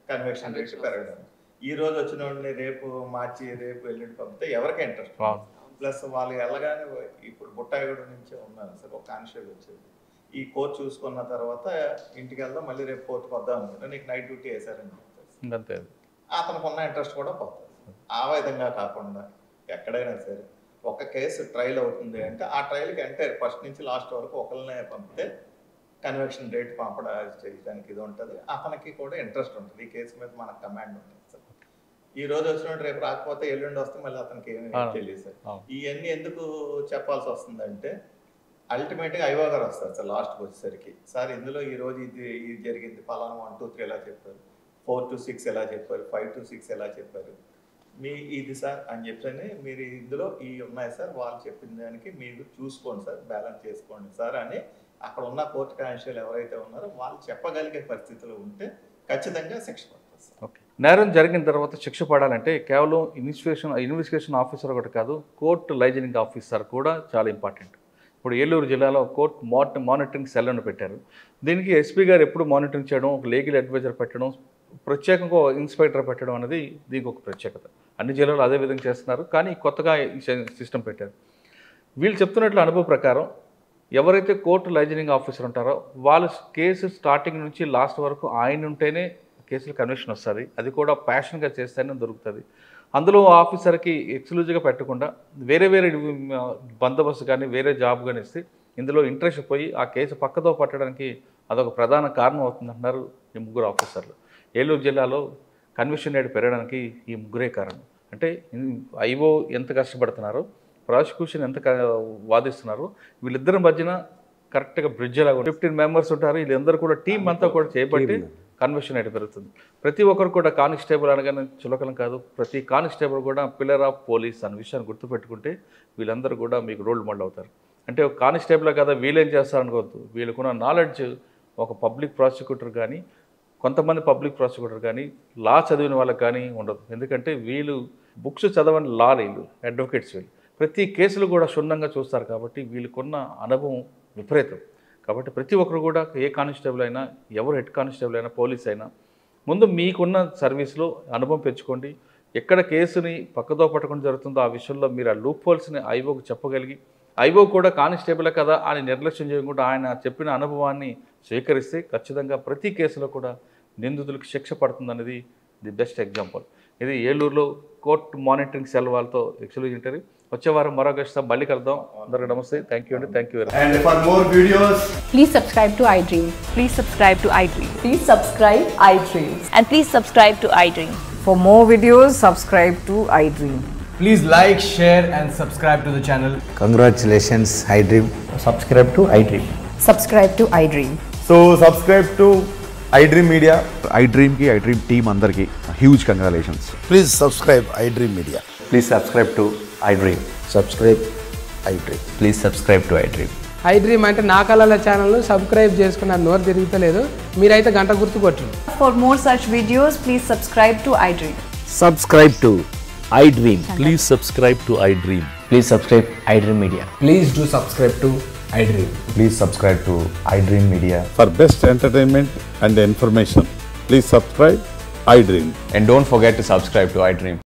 కన్విక్షన్ రేట్ పెరగడం. ఈ రోజు వచ్చిన వాడిని రేపు మార్చి రేపు ఎల్లుండి పంపితే ఎవరికి ఇంట్రెస్ట్. ప్లస్ వాళ్ళు వెళ్ళగానే ఇప్పుడు బుట్టాయిగూడ నుంచే ఉన్నాను సార్, ఒక కానిస్టేబుల్ వచ్చేది. ఈ కోర్టు చూసుకున్న తర్వాత ఇంటికి వెళ్దాం, మళ్ళీ రేపు కోర్టుకు వద్దాం అనుకుంటే నీకు నైట్ డ్యూటీ వేసారని చెప్తారు. అతనికి ఉన్న ఇంట్రెస్ట్ కూడా పోతుంది. ఆ విధంగా కాకుండా ఎక్కడైనా సరే ఒక కేసు ట్రయల్ అవుతుంది అంటే ఆ ట్రయల్కి అంటే ఫస్ట్ నుంచి లాస్ట్ వరకు ఒకరినే పంపితే కన్విక్షన్ రేట్ పంపడం చేయడానికి ఇది ఉంటుంది. అతనికి కూడా ఇంట్రెస్ట్ ఉంటుంది, ఈ కేసు మీద మనకు కమాండ్ ఉంటుంది సార్. ఈ రోజు వచ్చినట్టు రేపు రాకపోతే ఎల్లుండి వస్తే మళ్ళీ అతనికి ఏమి తెలియదు సార్. ఇవన్నీ ఎందుకు చెప్పాల్సి వస్తుందంటే అల్టిమేట్గా ఐవో గారు వస్తారు సార్ లాస్ట్కి వచ్చేసరికి, సార్ ఇందులో ఈ రోజు ఇది జరిగింది, పలానా 1 2 3 ఎలా చెప్పారు, 4 to 6 ఎలా చెప్పారు, 5 to 6 ఎలా చెప్పారు, మీ ఇది సార్ అని చెప్తేనే మీరు ఇందులో ఈ ఉన్నాయి సార్, వాళ్ళు చెప్పిన దానికి మీరు చూసుకోండి సార్, బ్యాలెన్స్ చేసుకోండి సార్ అని అక్కడ ఉన్న కోర్టు కానిస్టేబుల్ ఎవరైతే ఉన్నారో వాళ్ళు చెప్పగలిగే పరిస్థితులు ఉంటే ఖచ్చితంగా శిక్ష పడుతుంది సార్. ఓకే, నేరం జరిగిన తర్వాత శిక్ష పడాలంటే కేవలం ఇన్వెస్టిగేషన్ ఆఫీసర్ ఒకటి కాదు, కోర్టు లైజనింగ్ ఆఫీసర్ కూడా చాలా ఇంపార్టెంట్. ఇప్పుడు ఏలూరు జిల్లాలో కోర్టు మానిటరింగ్ సెల్లను పెట్టారు. దీనికి ఎస్పీ గారు ఎప్పుడు మానిటరింగ్ చేయడం, ఒక లీగల్ అడ్వైజర్ పెట్టడం, ప్రత్యేకంగా ఇన్స్పెక్టర్ పెట్టడం అనేది దీనికి ఒక ప్రత్యేకత. అన్ని జిల్లాలో అదే విధంగా చేస్తున్నారు, కానీ కొత్తగా ఈ సిస్టమ్ పెట్టారు. వీళ్ళు చెప్తున్నట్లు అనుభవ ప్రకారం ఎవరైతే కోర్టు లైజనింగ్ ఆఫీసర్ ఉంటారో వాళ్ళు కేసు స్టార్టింగ్ నుంచి లాస్ట్ వరకు ఆయన ఉంటేనే కేసులు కన్విక్షన్ వస్తుంది. అది కూడా ప్యాషన్గా చేస్తేనే దొరుకుతుంది. అందులో ఆఫీసర్కి ఎక్స్క్లూజివ్గా పెట్టకుండా వేరే బందోబస్తు కానీ వేరే జాబ్ కానీ ఇస్తే ఇందులో ఇంట్రెస్ట్ పోయి ఆ కేసు పక్కతో పట్టడానికి అదొక ప్రధాన కారణం అవుతుందంటున్నారు ఈ ముగ్గురు ఆఫీసర్లు. ఏలూరు జిల్లాలో కన్విక్షన్ రేట్ పెరగడానికి ఈ ముగ్గురే కారణం. అంటే ఐఓ ఎంత కష్టపడుతున్నారో, ప్రాసిక్యూషన్ ఎంత వాదిస్తున్నారో, వీళ్ళిద్దరి మధ్యన కరెక్ట్గా బ్రిడ్జ్ లాగా 15 మెంబర్స్ ఉంటారు. వీళ్ళందరూ కూడా టీం అంతా కూడా చేపట్టి కన్విక్షన్ రేట్ పెరుగుతుంది. ప్రతి ఒక్కరు కూడా కానిస్టేబుల్ అనగానే చులకలం కాదు, ప్రతి కానిస్టేబుల్ కూడా పిల్లర్ ఆఫ్ పోలీస్ అనే విషయాన్ని గుర్తుపెట్టుకుంటే వీళ్ళందరూ కూడా మీకు రోల్ మోడల్ అవుతారు. అంటే ఒక కానిస్టేబుల్ కదా వీళ్ళేం చేస్తారనుకోవద్దు, వీళ్ళకున్న నాలెడ్జ్ ఒక పబ్లిక్ ప్రాసిక్యూటర్ కానీ కొంతమంది పబ్లిక్ ప్రాసిక్యూటర్ కానీ లా చదివిన వాళ్ళకి కానీ ఉండదు. ఎందుకంటే వీళ్ళు బుక్స్ చదవని వీళ్ళు అడ్వకేట్స్, వీళ్ళు ప్రతి కేసులు కూడా క్షుణ్ణంగా చూస్తారు. కాబట్టి వీళ్ళకున్న అనుభవం విపరీతం. కాబట్టి ప్రతి ఒక్కరు కూడా ఏ కానిస్టేబుల్ అయినా, ఎవరు హెడ్ కానిస్టేబుల్ అయినా, పోలీస్ అయినా ముందు మీకున్న సర్వీస్లో అనుభవం పెంచుకోండి. ఎక్కడ కేసుని పక్కదో పట్టకుండా జరుగుతుందో ఆ విషయంలో మీరు ఆ లూప్ హోల్స్ని ఐఓకి చెప్పగలిగి, ఐఓ కూడా కానిస్టేబులే కదా అని నిర్లక్ష్యం చేయకుండా ఆయన చెప్పిన అనుభవాన్ని స్వీకరిస్తే ఖచ్చితంగా ప్రతి కేసులో కూడా నిందితులకు శిక్ష పడుతుందనేది ది బెస్ట్ ఎగ్జాంపుల్. ఇది ఏలూరులో కోర్టు మానిటరింగ్ సెల్ వాళ్ళతో ఎక్స్క్లూజివ్ ఇంటర్వ్యూ. వచ్చే వారం మరో గెస్ట్తో మళ్ళీ కలుద్దాం. అందరికీ నమస్తే. థ్యాంక్ యూ అండి. Thank you very much. And for more videos, Please subscribe to iDream. Please subscribe to iDream. Please subscribe iDream. And please subscribe to iDream. For more videos, subscribe to iDream. please like, share and subscribe to the channel. Congratulations, iDream. Subscribe to iDream. Subscribe to iDream. So subscribe to iDream Media. iDream team అందరికి huge congratulations. Please subscribe iDream Media. Please subscribe to iDream. Subscribe iDream. Please subscribe to iDream. iDream అంటే నా కళల ఛానల్ను సబ్స్క్రైబ్ చేసుకున్న నోరు తిరుగుతలేదు మీరైతే గంట గుర్తు కొట్టండి. For more such videos, please subscribe to iDream. Subscribe to iDream. Please subscribe to iDream. Please subscribe iDream Media. Please do subscribe to iDream. Please subscribe to iDream Media. For best entertainment and information, please subscribe iDream. And don't forget to subscribe to iDream.